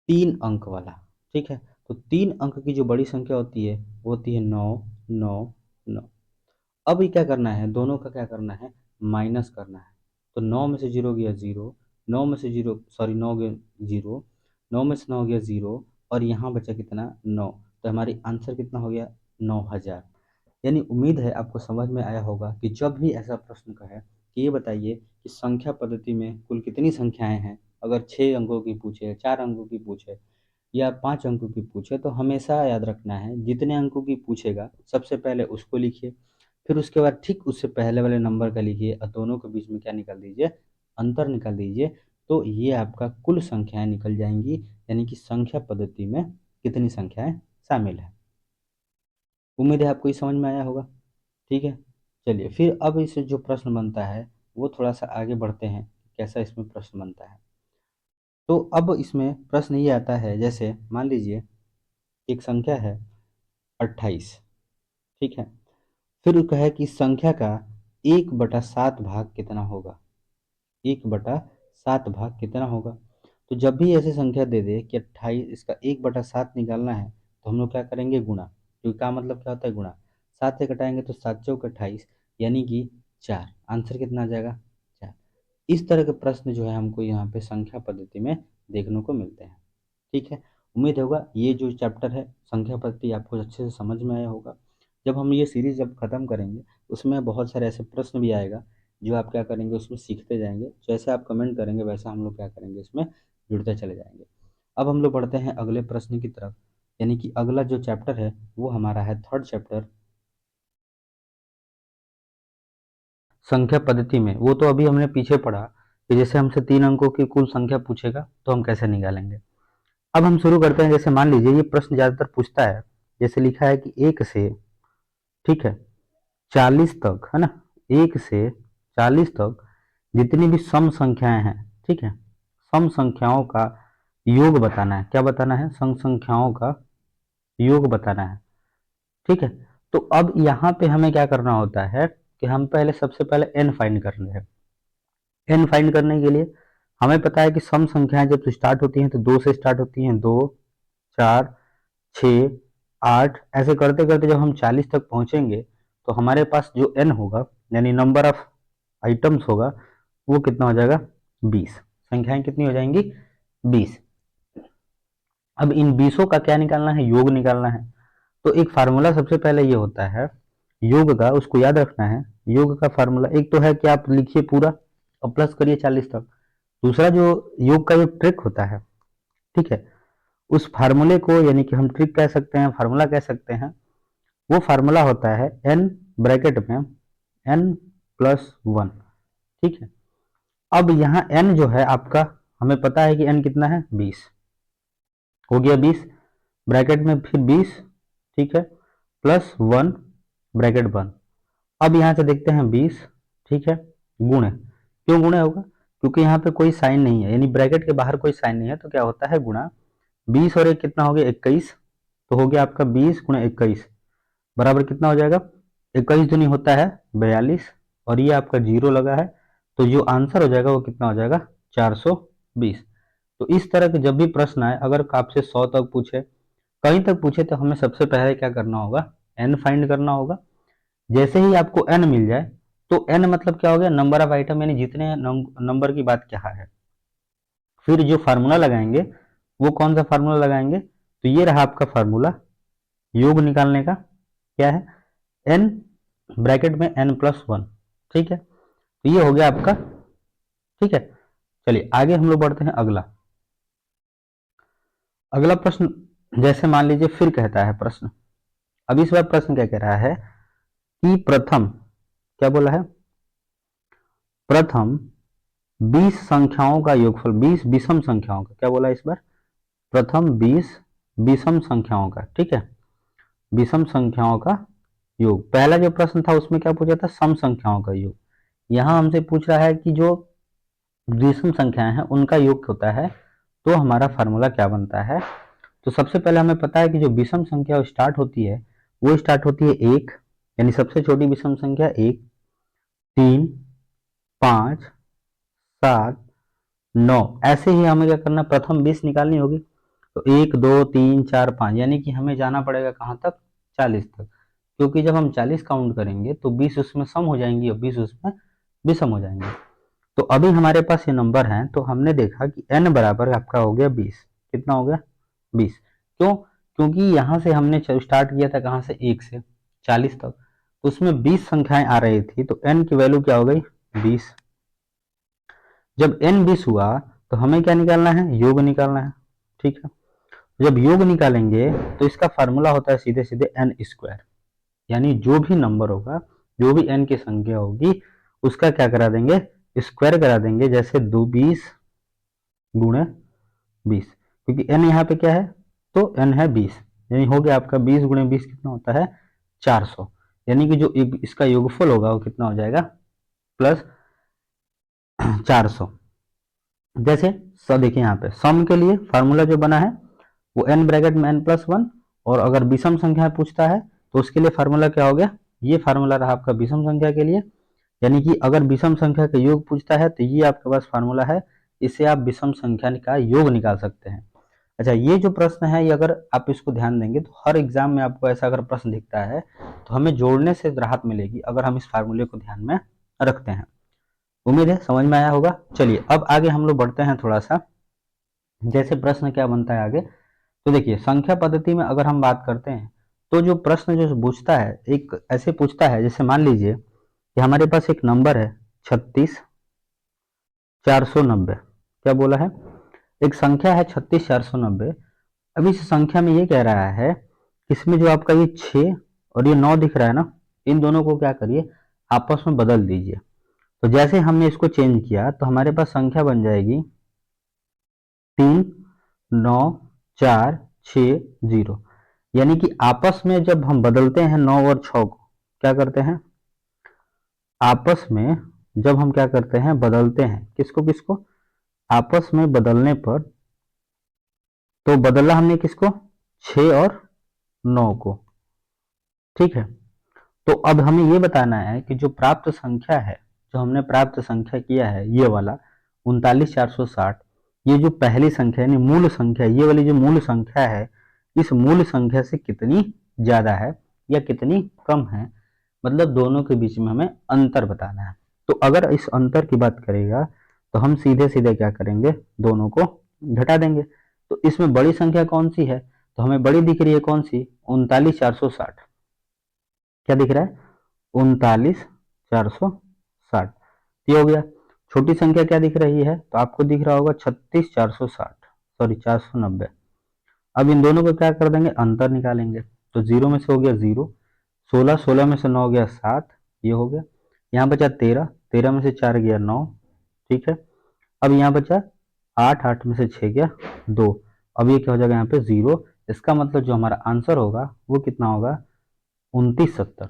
3 अंक वाला। ठीक है। तो 3 अंक की जो बड़ी संख्या होती है वो होती है 9 9 9। अब ये क्या करना है? दोनों का क्या करना है? माइनस करना है। तो 9 में से 0 गया 0, 9 में से 0 सॉरी 9 गया 0, 9 में से 9 गया 0, और यहाँ बचा कितना? 9। तो हमारी आंसर कितना हो गया? 9000। यानी उम्मीद है आपको समझ में आया होगा कि जब भी ऐसा प्रश्न कहे कि ये बताइए कि संख्या पद्धति में कुल कितनी संख्याएं हैं, अगर 6 अंकों की पूछे, 4 अंकों की पूछे या 5 अंकों की पूछे, तो हमेशा याद रखना है जितने अंकों की पूछेगा सबसे पहले उसको लिखिए, फिर उसके बाद ठीक उससे पहले वाले नंबर का लिखिए और दोनों के बीच में क्या निकाल दीजिए? अंतर निकाल दीजिए। तो ये आपका कुल संख्याएं निकल जाएंगी, यानी कि संख्या पद्धति में कितनी संख्याएं शामिल है। उम्मीद है आपको ये समझ में आया होगा। ठीक है। चलिए फिर अब इसे जो प्रश्न बनता है वो थोड़ा सा आगे बढ़ते हैं, कैसा इसमें प्रश्न बनता है। तो अब इसमें प्रश्न ये आता है, जैसे मान लीजिए एक संख्या है 28। ठीक है। फिर वो कहे कि संख्या का 1/7 भाग कितना होगा? 1/7 भाग कितना होगा? तो जब भी ऐसी संख्या दे दे कि 28, इसका 1/7 निकालना है, तो हम लोग क्या करेंगे? गुणा। क्योंकि का मतलब क्या होता है? गुणा। 7 से घटाएंगे तो 7 चौक 28, यानी कि 4। आंसर कितना आ जाएगा? 4। इस तरह के प्रश्न जो है हमको यहाँ पे संख्या पद्धति में देखने को मिलते हैं। ठीक है। उम्मीद होगा ये जो चैप्टर है संख्या पद्धति आपको अच्छे से समझ में आया होगा। जब हम ये सीरीज जब खत्म करेंगे उसमें बहुत सारे ऐसे प्रश्न भी आएगा जो आप क्या करेंगे? उसमें सीखते जाएंगे। जैसे आप कमेंट करेंगे वैसा हम लोग क्या करेंगे? इसमें जुड़ते चले जाएंगे। अब हम लोग बढ़ते हैं अगले प्रश्न की तरफ, यानी कि अगला जो चैप्टर है वो हमारा है 3rd चैप्टर संख्या पद्धति में। वो तो अभी हमने पीछे पढ़ा कि जैसे हमसे 3 अंकों की कुल संख्या पूछेगा तो हम कैसे निकालेंगे। अब हम शुरू करते हैं। जैसे मान लीजिए ये प्रश्न ज्यादातर पूछता है, जैसे लिखा है कि 1 से, ठीक है, 40 तक, है ना, 1 से 40 तक जितनी भी सम संख्याएं हैं, ठीक है, सम संख्याओं का योग बताना है। क्या बताना है? सम संख्याओं का योग बताना है। ठीक है। तो अब यहाँ पे हमें क्या करना होता है कि हम पहले सबसे पहले एन फाइंड कर रहे हैं। एन फाइंड करने के लिए हमें पता है कि सम संख्याएं जब स्टार्ट होती हैं तो 2 से स्टार्ट होती हैं। 2 4 6 8, ऐसे करते करते जब हम 40 तक पहुंचेंगे तो हमारे पास जो एन होगा, यानी नंबर ऑफ आइटम्स होगा, वो कितना हो जाएगा? 20। संख्याएं कितनी हो जाएंगी? 20। अब इन 20 का क्या निकालना है? योग निकालना है। तो एक फार्मूला सबसे पहले ये होता है योग का, उसको याद रखना है। योग का फार्मूला एक तो है कि आप लिखिए पूरा और प्लस करिए 40 तक। दूसरा जो योग का जो ट्रिक होता है, ठीक है, उस फार्मूले को, यानी कि हम ट्रिक कह सकते हैं, फार्मूला कह सकते हैं, वो फार्मूला होता है n ब्रैकेट में n+1। ठीक है, अब यहाँ n जो है आपका, हमें पता है कि n कितना है, 20 हो गया, 20 ब्रैकेट में फिर 20, ठीक है, +1 ब्रैकेट बंद। अब यहाँ से देखते हैं 20, ठीक है, गुणे, क्यों गुणे होगा, क्योंकि यहाँ पे कोई साइन नहीं है, यानी ब्रैकेट के बाहर कोई साइन नहीं है, तो क्या होता है गुणा। 20 और 1 कितना हो गया, 21, तो हो गया आपका 20 गुणा 21 बराबर कितना हो जाएगा, 21 दूनी होता है 42, और ये आपका जीरो लगा है, तो जो आंसर हो जाएगा वो कितना हो जाएगा, 420। तो इस तरह के जब भी प्रश्न आए, अगर आपसे 100 तक पूछे, कहीं तक पूछे, तो हमें सबसे पहले क्या करना होगा, n फाइंड करना होगा। जैसे ही आपको n मिल जाए, तो n मतलब क्या हो गया, नंबर ऑफ आइटम, यानी जितने नंबर की बात क्या है। फिर जो फार्मूला लगाएंगे वो कौन सा फार्मूला लगाएंगे, तो ये रहा आपका फार्मूला योग निकालने का, क्या है, n ब्रैकेट में n+1। ठीक है, तो ये हो गया आपका। ठीक है, चलिए आगे हम लोग बढ़ते हैं। अगला अगला प्रश्न, जैसे मान लीजिए फिर कहता है प्रश्न, अब इस बार प्रश्न क्या कह रहा है कि प्रथम, क्या बोला है, प्रथम 20 संख्याओं का योगफल, 20 विषम संख्याओं का, क्या बोला इस बार, प्रथम 20 विषम संख्याओं का, ठीक है, विषम संख्याओं का योग। पहला जो प्रश्न था उसमें क्या पूछा था, सम संख्याओं का योग। यहां हमसे पूछ रहा है कि जो विषम संख्याएं हैं उनका योग होता है, तो हमारा फार्मूला क्या बनता है। तो सबसे पहले हमें पता है कि जो विषम संख्या स्टार्ट होती है, वो स्टार्ट होती है 1, यानी सबसे छोटी विषम संख्या 1, 3, 5, 7, 9, ऐसे ही हमें क्या करना, प्रथम 20 निकालनी होगी। तो 1, 2, 3, 4, 5, यानी कि हमें जाना पड़ेगा कहाँ तक, 40 तक, क्योंकि जब हम 40 काउंट करेंगे तो 20 उसमें सम हो जाएंगी और 20 उसमें विषम हो जाएंगे। तो अभी हमारे पास ये नंबर है, तो हमने देखा कि n बराबर आपका हो गया 20। कितना हो गया, 20। क्यों, क्योंकि यहाँ से हमने स्टार्ट किया था कहाँ से, 1 से 40 तक, तो उसमें 20 संख्याएं आ रही थी, तो n की वैल्यू क्या हो गई, 20। जब n 20 हुआ तो हमें क्या निकालना है, योग निकालना है। ठीक है, जब योग निकालेंगे तो इसका फार्मूला होता है सीधे सीधे n स्क्वायर, यानी जो भी नंबर होगा, जो भी n की संख्या होगी, उसका क्या करा देंगे, स्क्वायर करा देंगे। जैसे 20 गुणे 20, क्योंकि n यहाँ पे क्या है, तो n है 20, यानी हो गया आपका 20 गुणे 20 कितना होता है, 400, यानी कि जो इसका योगफल होगा वो कितना हो जाएगा, +400। जैसे देखिए यहाँ पे सम के लिए फार्मूला जो बना है वो n ब्रैकेट में n+1, और अगर विषम संख्या पूछता है तो उसके लिए फार्मूला क्या हो गया, ये फार्मूला रहा आपका विषम संख्या के लिए, यानी कि अगर विषम संख्या का योग पूछता है तो ये आपके पास फार्मूला है, इससे आप विषम संख्या का योग निकाल सकते हैं। अच्छा, ये जो प्रश्न है, ये अगर आप इसको ध्यान देंगे तो हर एग्जाम में आपको ऐसा अगर प्रश्न दिखता है तो हमें जोड़ने से राहत मिलेगी, अगर हम इस फार्मूले को ध्यान में रखते हैं। उम्मीद है समझ में आया होगा। चलिए अब आगे हम लोग बढ़ते हैं थोड़ा सा, जैसे प्रश्न क्या बनता है आगे। तो देखिए संख्या पद्धति में अगर हम बात करते हैं, तो जो प्रश्न जो पूछता है, एक ऐसे पूछता है, जैसे मान लीजिए कि हमारे पास एक नंबर है 36,490, क्या बोला है, एक संख्या है 36,490। अब इस संख्या में ये कह रहा है, इसमें जो आपका ये 6 और ये 9 दिख रहा है ना, इन दोनों को क्या करिए, आपस में बदल दीजिए। तो जैसे हमने इसको चेंज किया तो हमारे पास संख्या बन जाएगी 3,9,4,6,0, यानी कि आपस में जब हम बदलते हैं 9 और 6 को, क्या करते हैं, आपस में जब हम क्या करते हैं, बदलते हैं किसको किसको, आपस में बदलने पर, तो बदला हमने किसको, 6 और 9 को। ठीक है, तो अब हमें ये बताना है कि जो प्राप्त संख्या है, जो हमने प्राप्त संख्या किया है ये वाला 39,460, ये जो पहली संख्या यानी मूल संख्या, ये वाली जो मूल संख्या है, इस मूल संख्या से कितनी ज्यादा है या कितनी कम है, मतलब दोनों के बीच में हमें अंतर बताना है। तो अगर इस अंतर की बात करेगा तो हम सीधे सीधे क्या करेंगे, दोनों को घटा देंगे। तो इसमें बड़ी संख्या कौन सी है, तो हमें बड़ी दिख रही है कौन सी, 39,460, क्या दिख रहा है, 39,460, ये हो गया। छोटी संख्या क्या दिख रही है, तो आपको दिख रहा होगा 36,460, सॉरी 490, अब इन दोनों को क्या कर देंगे, अंतर निकालेंगे। तो 0 में से हो गया 0, 16, 16 में से 9 हो गया 7, ये हो गया। यहाँ बचा 13, 13 में से 4 गया 9, ठीक है। अब यहाँ बचा 8, 8 में से 6 गया 2। अब ये क्या हो जाएगा यहाँ पे 0। इसका मतलब जो हमारा आंसर होगा वो कितना होगा, 2970।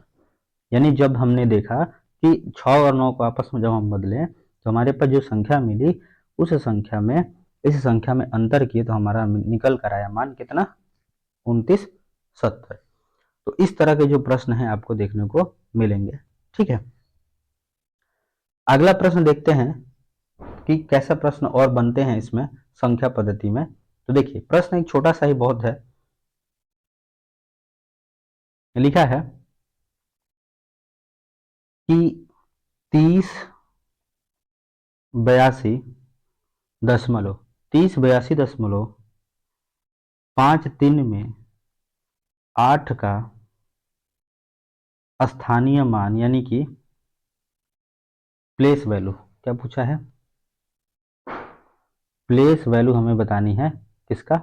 यानी जब हमने देखा कि 6 और 9 को आपस में जब हम बदलें तो हमारे पास जो संख्या मिली, उस संख्या में इस संख्या में अंतर किए तो हमारा निकल कर आया मान कितना, 2970। तो इस तरह के जो प्रश्न हैं आपको देखने को मिलेंगे, ठीक है। अगला प्रश्न देखते हैं कि कैसा प्रश्न और बनते हैं इसमें संख्या पद्धति में। तो देखिए प्रश्न एक छोटा सा ही बहुत है, लिखा है कि 3082.53 में 8 का स्थानीय मान यानी कि प्लेस वैल्यू, क्या पूछा है, प्लेस वैल्यू हमें बतानी है किसका।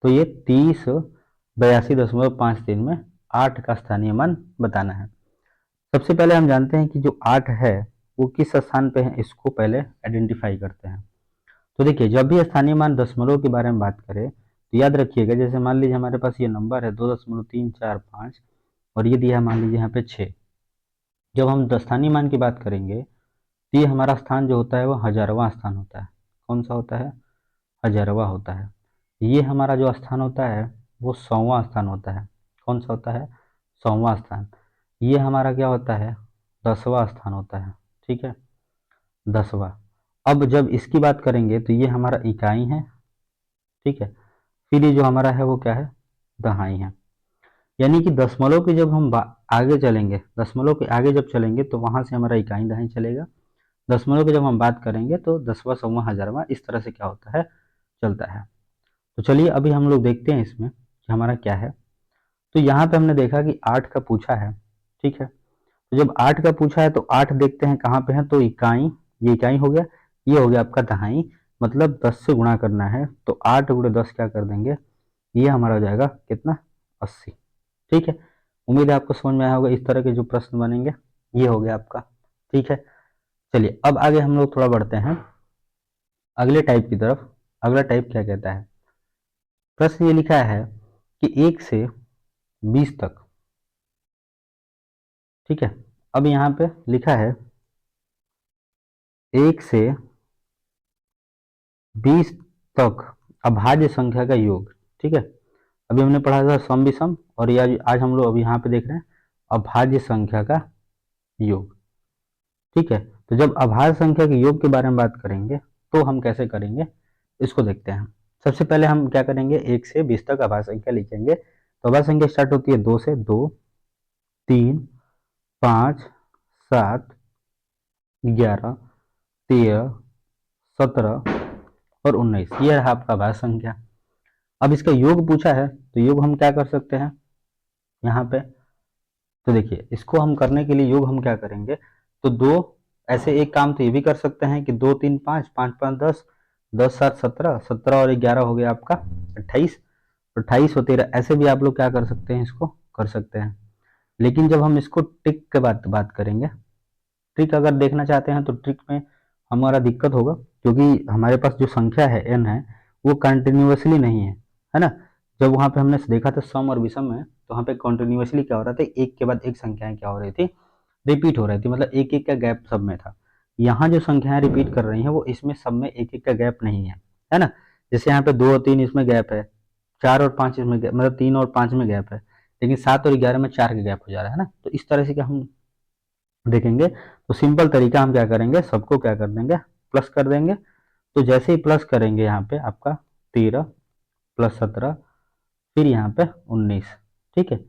तो ये 3082.53 में 8 का स्थानीय मान बताना है। सबसे पहले हम जानते हैं कि जो 8 है वो किस स्थान पे है, इसको पहले आइडेंटिफाई करते हैं। तो देखिए जब भी स्थानीय मान दशमलव के बारे में बात करें तो याद रखिएगा, जैसे मान लीजिए हमारे पास ये नंबर है 2.345 और ये दिया है मान लीजिए यहाँ पे 6। जब हम स्थानीय मान की बात करेंगे तो ये हमारा स्थान जो होता है वो हजारवां स्थान होता है। कौन सा होता है, हजारवां होता है। ये हमारा जो स्थान होता है वो 100वां स्थान होता है। कौन सा होता है, 100वां स्थान। ये हमारा क्या होता है, 10वां स्थान होता है, ठीक है, 10वां। अब जब इसकी बात करेंगे तो ये हमारा इकाई है, ठीक है। फिर ये जो हमारा है वो क्या है, दहाई है। यानी कि दशमलव के जब हम आगे चलेंगे, दशमलव के आगे जब चलेंगे तो वहां से हमारा इकाई दहाई चलेगा। दशमलव की जब हम बात करेंगे तो 10वां 100वां हजारवां इस तरह से क्या होता है, चलता है। तो चलिए अभी हम लोग देखते हैं इसमें कि हमारा क्या है। तो यहाँ पे हमने देखा कि 8 का पूछा है, ठीक है। तो जब 8 का पूछा है तो 8 देखते हैं कहाँ पे है, तो इकाई, ये इकाई हो गया, ये हो गया आपका दहाई, मतलब 10 से गुणा करना है। तो 8 गुणे 10 क्या कर देंगे, ये हमारा हो जाएगा कितना, 80, ठीक है। उम्मीद है आपको समझ में आया होगा इस तरह के जो प्रश्न बनेंगे। ये हो गया आपका, ठीक है। चलिए अब आगे हम लोग थोड़ा बढ़ते हैं अगले टाइप की तरफ। अगला टाइप क्या कहता है, प्रश्न ये लिखा है कि 1 से 20 तक, ठीक है। अब यहाँ पे लिखा है 1 से 20 तक अभाज्य संख्या का योग, ठीक है। अभी हमने पढ़ा था सम विषम, और ये आज हम लोग अभी यहाँ पे देख रहे हैं अभाज्य संख्या का योग, ठीक है। तो जब अभाज्य संख्या के योग के बारे में बात करेंगे तो हम कैसे करेंगे, इसको देखते हैं। सबसे पहले हम क्या करेंगे, 1 से 20 तक अभाज्य संख्या लिखेंगे। तो अभाज्य संख्या स्टार्ट होती है 2 से, 2, 3, 5, 7, 11, 13, 17 और 19, ये रहा आपका अभाज्य संख्या। अब इसका योग पूछा है तो योग हम क्या कर सकते हैं यहाँ पे। तो देखिए इसको हम करने के लिए योग हम क्या करेंगे, तो दो, ऐसे एक काम तो ये भी कर सकते हैं कि 2 3 5, 5 5 10, 10 7 17, 17 और 11 हो गया आपका 28, 28 और 13, ऐसे भी आप लोग क्या कर सकते हैं, इसको कर सकते हैं। लेकिन जब हम इसको ट्रिक के बाद बात करेंगे, ट्रिक अगर देखना चाहते हैं तो ट्रिक में हमारा दिक्कत होगा, क्योंकि हमारे पास जो संख्या है n है वो कंटिन्यूअसली नहीं है ना। जब वहां पे हमने देखा था सम और विषम में, तो वहां पे कंटिन्यूअसली क्या हो रहा था, एक के बाद एक संख्याएं क्या हो रही थी, रिपीट हो रही थी, मतलब एक एक का गैप सब में था। यहाँ जो संख्याएं रिपीट कर रही हैं वो इसमें सब में एक एक का गैप नहीं है ना। जैसे यहाँ पे 2 और 3 इसमें गैप है, 4 और 5 इसमें मतलब 3 और 5 में गैप है, लेकिन 7 और 11 में 4 का गैप हो जा रहा है ना। तो इस तरह से क्या हम देखेंगे, तो सिंपल तरीका हम क्या करेंगे, सबको क्या कर देंगे, प्लस कर देंगे। तो जैसे ही प्लस करेंगे यहाँ पे आपका 13 प्लस 17, फिर यहाँ पे 19, ठीक है।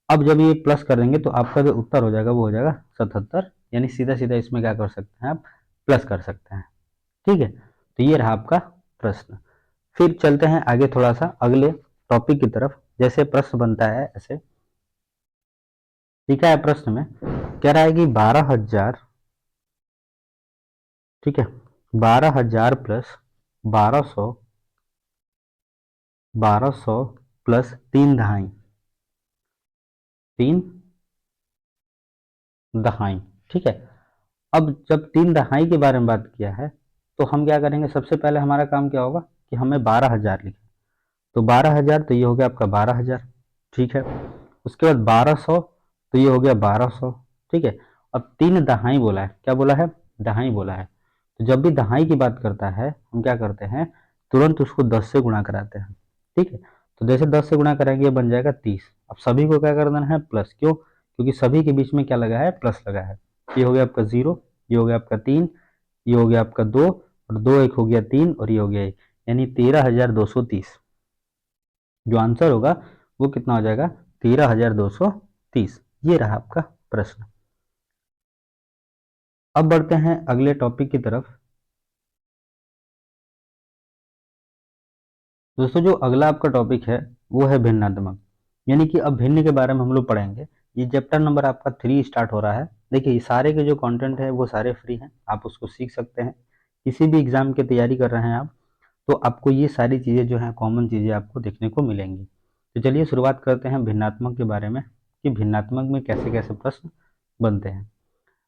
अब जब ये प्लस कर देंगे तो आपका जो उत्तर हो जाएगा वो हो जाएगा 77, यानी सीधा सीधा इसमें क्या कर सकते हैं आप, प्लस कर सकते हैं, ठीक है। तो ये रहा आपका प्रश्न। फिर चलते हैं आगे थोड़ा सा अगले टॉपिक की तरफ। जैसे प्रश्न बनता है ऐसे लिखा है प्रश्न में, कह रहा है कि 12,000, ठीक है, 12,000 प्लस 1200 1200 प्लस 3 दहाई, 3 दहाई। ठीक है। अब जब 3 दहाई के बारे में बात किया है तो हम क्या करेंगे, सबसे पहले हमारा काम क्या होगा कि हमें 12,000 लिखें। तो 12,000 तो ये हो गया आपका 12,000। ठीक है। उसके बाद 1200 तो ये हो गया 1200। ठीक है। अब 3 दहाई बोला है, क्या बोला है, दहाई बोला है। तो जब भी दहाई की बात करता है हम क्या करते हैं, तुरंत उसको 10 से गुणा कराते हैं। ठीक है। तो जैसे 10 से गुणा करेंगे ये बन जाएगा 30। अब सभी को क्या कर देना है, प्लस। क्यों, क्योंकि सभी के बीच में क्या लगा है, प्लस लगा है। ये हो गया आपका 0, ये हो गया आपका 3, ये हो गया आपका 2, और 2 एक हो गया 3, और ये हो गया 1, यानी 13,230। जो आंसर होगा वो कितना हो जाएगा, 13,230। ये रहा आपका प्रश्न। अब बढ़ते हैं अगले टॉपिक की तरफ। दोस्तों जो अगला आपका टॉपिक है वो है भिन्नात्मक, यानी कि अब भिन्न के बारे में हम लोग पढ़ेंगे। ये चैप्टर नंबर आपका 3 स्टार्ट हो रहा है। देखिए ये सारे के जो कंटेंट है वो सारे फ्री हैं, आप उसको सीख सकते हैं। किसी भी एग्जाम की तैयारी कर रहे हैं आप, तो आपको ये सारी चीज़ें जो हैं कॉमन चीज़ें आपको देखने को मिलेंगी। तो चलिए शुरुआत करते हैं भिन्नात्मक के बारे में, कि भिन्नात्मक में कैसे कैसे प्रश्न बनते हैं।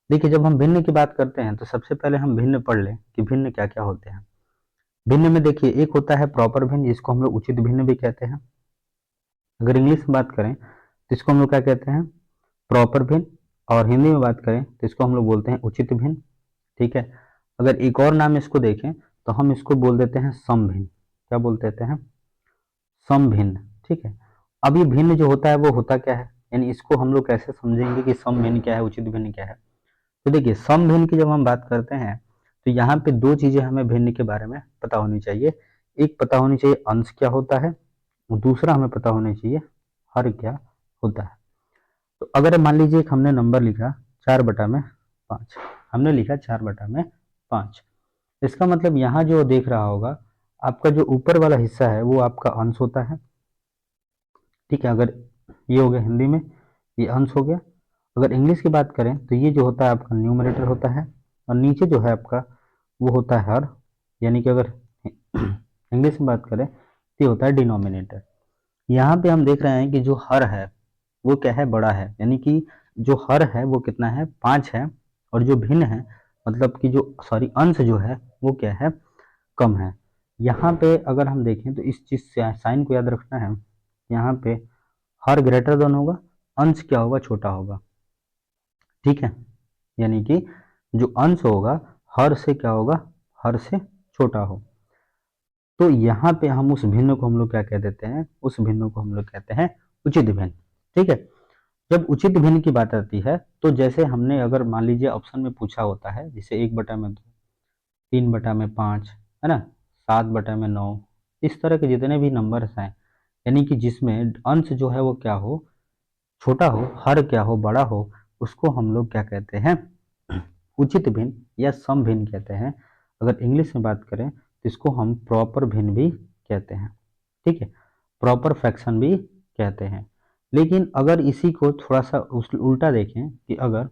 देखिए जब हम भिन्न की बात करते हैं तो सबसे पहले हम भिन्न पढ़ लें कि भिन्न क्या क्या होते हैं। भिन्न में देखिए एक होता है प्रॉपर भिन्न, जिसको हम लोग उचित भिन्न भी कहते हैं। अगर इंग्लिश में बात करें तो इसको हम लोग क्या कहते हैं, प्रॉपर भिन्न। और हिंदी में बात करें तो इसको हम लोग बोलते हैं उचित भिन्न। ठीक है। अगर एक और नाम इसको देखें तो हम इसको बोल देते हैं समभिन्न। क्या बोल देते हैं, समभिन्न। ठीक है। अब ये भिन्न जो होता है वो होता क्या है, यानी इसको हम लोग कैसे समझेंगे कि समभिन्न क्या है, उचित भिन्न क्या है। तो देखिए सम भिन्न की जब हम बात करते हैं तो यहाँ पे दो चीजें हमें भिन्न के बारे में पता होनी चाहिए। एक पता होनी चाहिए अंश क्या होता है, और दूसरा हमें पता होना चाहिए हर क्या होता है। तो अगर मान लीजिए एक हमने नंबर लिखा 4/5, हमने लिखा 4/5, इसका मतलब यहाँ जो देख रहा होगा आपका जो ऊपर वाला हिस्सा है वो आपका अंश होता है। ठीक है। अगर ये हो गया हिंदी में, ये अंश हो गया। अगर इंग्लिश की बात करें तो ये जो होता है आपका न्यूमरेटर होता है, और नीचे जो है आपका वो होता है हर, यानी कि अगर इंग्लिश में बात करें तो ये होता है डिनोमिनेटर। यहाँ पे हम देख रहे हैं कि जो हर है वो क्या है, बड़ा है, यानी कि जो हर है वो कितना है, 5 है। और जो भिन्न है, मतलब कि जो सॉरी अंश जो है वो क्या है, कम है। यहाँ पे अगर हम देखें तो इस चीज से साइन को याद रखना है। यहाँ पे हर ग्रेटर देन होगा, अंश क्या होगा, छोटा होगा। ठीक है। यानी कि जो अंश होगा हर से क्या होगा, हर से छोटा हो। तो यहाँ पे हम उस भिन्न को हम लोग क्या कह देते हैं, उस भिन्न को हम लोग कहते हैं उचित भिन्न। ठीक है। जब उचित भिन्न की बात आती है तो जैसे हमने अगर मान लीजिए ऑप्शन में पूछा होता है, जैसे 1/2, 3/5, है ना, 7/9, इस तरह के जितने भी नंबर्स हैं, यानी कि जिसमें अंश जो है वो क्या हो, छोटा हो, हर क्या हो, बड़ा हो, उसको हम लोग क्या कहते हैं, उचित भिन्न या सम भिन्न कहते हैं। अगर इंग्लिश में बात करें तो इसको हम प्रॉपर भिन्न भी कहते हैं। ठीक है। प्रॉपर फ्रैक्शन भी कहते हैं। लेकिन अगर इसी को थोड़ा सा उल्टा देखें, कि अगर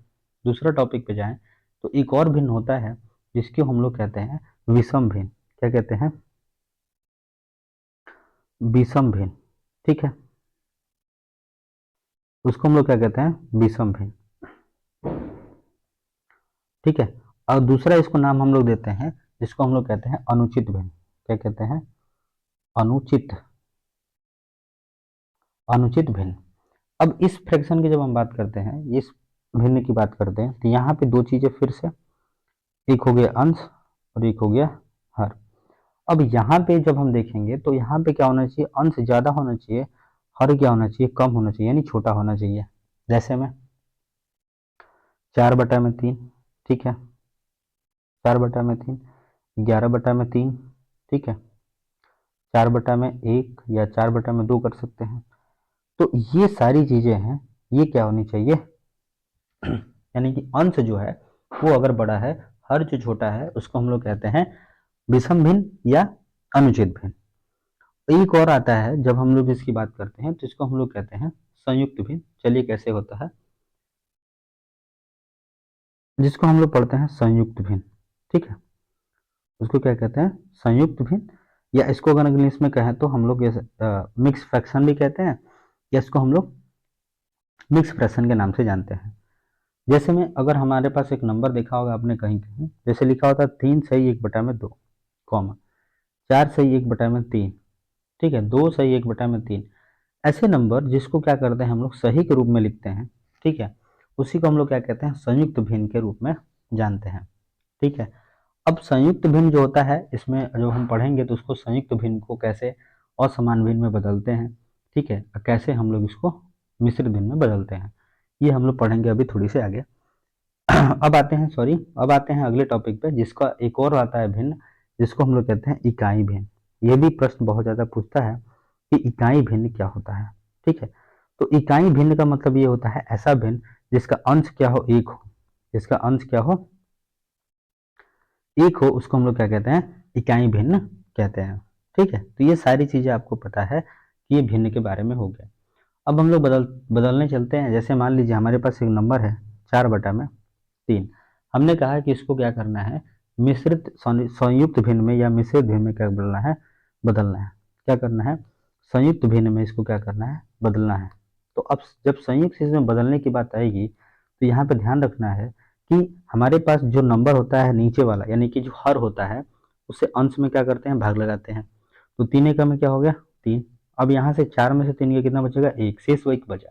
दूसरा टॉपिक पे जाएं तो एक और भिन्न होता है जिसको हम लोग कहते हैं विषम भिन्न। क्या कहते हैं, विषम भिन्न। ठीक है। उसको हम लोग क्या कहते हैं, विषम भिन्न। ठीक है। और दूसरा इसको नाम हम लोग देते हैं जिसको हम लोग कहते हैं अनुचित भिन्न। क्या कहते हैं, अनुचित, अनुचित भिन्न। अब इस फ्रैक्शन की जब हम बात करते हैं, इस भिन्न की बात करते हैं, तो यहाँ पे दो चीजें फिर से, एक हो गया अंश और एक हो गया हर। अब यहाँ पे जब हम देखेंगे तो यहाँ पे क्या होना चाहिए, अंश ज्यादा होना चाहिए, हर क्या होना चाहिए, कम होना चाहिए, यानी छोटा होना चाहिए। जैसे में 4/3। ठीक है। 4/3, 11/3। ठीक है। 4/1 या 4/2 कर सकते हैं। तो ये सारी चीजें हैं, ये क्या होनी चाहिए, यानी कि अंश जो है वो अगर बड़ा है, हर जो छोटा है, उसको हम लोग कहते हैं विषम भिन्न या अनुचित भिन्न। एक और आता है जब हम लोग इसकी बात करते हैं तो इसको हम लोग कहते हैं संयुक्त भिन्न। चलिए कैसे होता है, जिसको हम लोग पढ़ते हैं संयुक्त भिन्न। ठीक है। उसको क्या कहते हैं, संयुक्त भिन्न या इसको अगर इंग्लिश में कहें तो हम लोग मिक्स फ्रैक्शन भी कहते हैं, या इसको हम लोग मिक्स फ्रैक्शन के नाम से जानते हैं। जैसे में अगर हमारे पास एक नंबर देखा होगा आपने कहीं कहीं, जैसे लिखा होता है 3 सही 1/2, कॉमा 4 सही 1/3, ठीक है, 2 सही 1/3। ऐसे नंबर जिसको क्या करते हैं हम लोग सही के रूप में लिखते हैं, ठीक है, उसी को हम लोग क्या कहते हैं, संयुक्त भिन्न के रूप में जानते हैं। ठीक है, अब संयुक्त भिन्न जो होता है, इसमें जो हम पढ़ेंगे तो उसको संयुक्त भिन्न को कैसे असमान भिन्न में बदलते हैं, ठीक है, कैसे हम लोग इसको मिश्रित भिन्न में बदलते हैं, ये हम लोग पढ़ेंगे अभी थोड़ी से आगे। अब आते हैं अगले टॉपिक पे, जिसका एक और आता है भिन्न, जिसको हम लोग कहते हैं इकाई भिन्न। ये भी प्रश्न बहुत ज्यादा पूछता है कि इकाई भिन्न क्या होता है। ठीक है, तो इकाई भिन्न का मतलब ये होता है ऐसा भिन्न जिसका अंश क्या हो, एक हो, जिसका अंश क्या हो, एक हो, उसको हम लोग क्या कहते हैं, इकाई भिन्न कहते हैं। ठीक है, तो ये सारी चीजें आपको पता है कि ये भिन्न के बारे में हो गया। अब हम लोग बदलने चलते हैं। जैसे मान लीजिए हमारे पास एक नंबर है 4/3, हमने कहा कि इसको क्या करना है, मिश्रित संयुक्त भिन्न में या मिश्रित भिन्न में क्या बदलना है, क्या करना है, संयुक्त भिन्न में इसको क्या करना है, बदलना है। तो अब जब संयुक्त चीज में बदलने की बात आएगी तो यहाँ पे ध्यान रखना है कि हमारे पास जो नंबर होता है नीचे वाला, यानी कि जो हर होता है, उससे अंश में क्या करते हैं, भाग लगाते हैं। तो 3 एकम में क्या हो गया, 3। अब यहाँ से 4 में से 3 का कितना बचेगा, 1, शेष 1 बचा।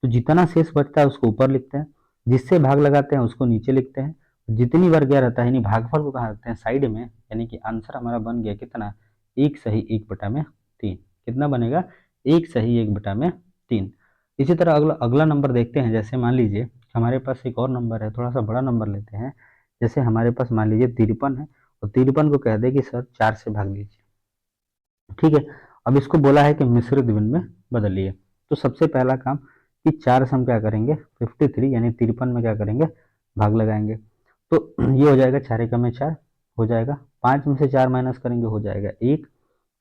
तो जितना शेष बचता है उसको ऊपर लिखते हैं, जिससे भाग लगाते हैं उसको नीचे लिखते हैं। जितनी बार गया रहता है, यानी भागफल को कहाँ रखते हैं, साइड में, यानी कि आंसर हमारा बन गया कितना, 1 सही 1/3। कितना बनेगा, 1 सही 1/3। इसी तरह अगला अगला नंबर देखते हैं। जैसे मान लीजिए हमारे पास एक और नंबर है, थोड़ा सा बड़ा नंबर लेते हैं। जैसे हमारे पास मान लीजिए 53 है, और 53 को कह दे कि सर 4 से भाग लीजिए। ठीक है, अब इसको बोला है कि मिश्रित भिन्न में बदलिए। तो सबसे पहला काम कि 4 से हम क्या करेंगे, 53 यानी 53 में क्या करेंगे, भाग लगाएंगे। तो ये हो जाएगा 4 एकम में 4 हो जाएगा, 5 में से 4 माइनस करेंगे हो जाएगा 1।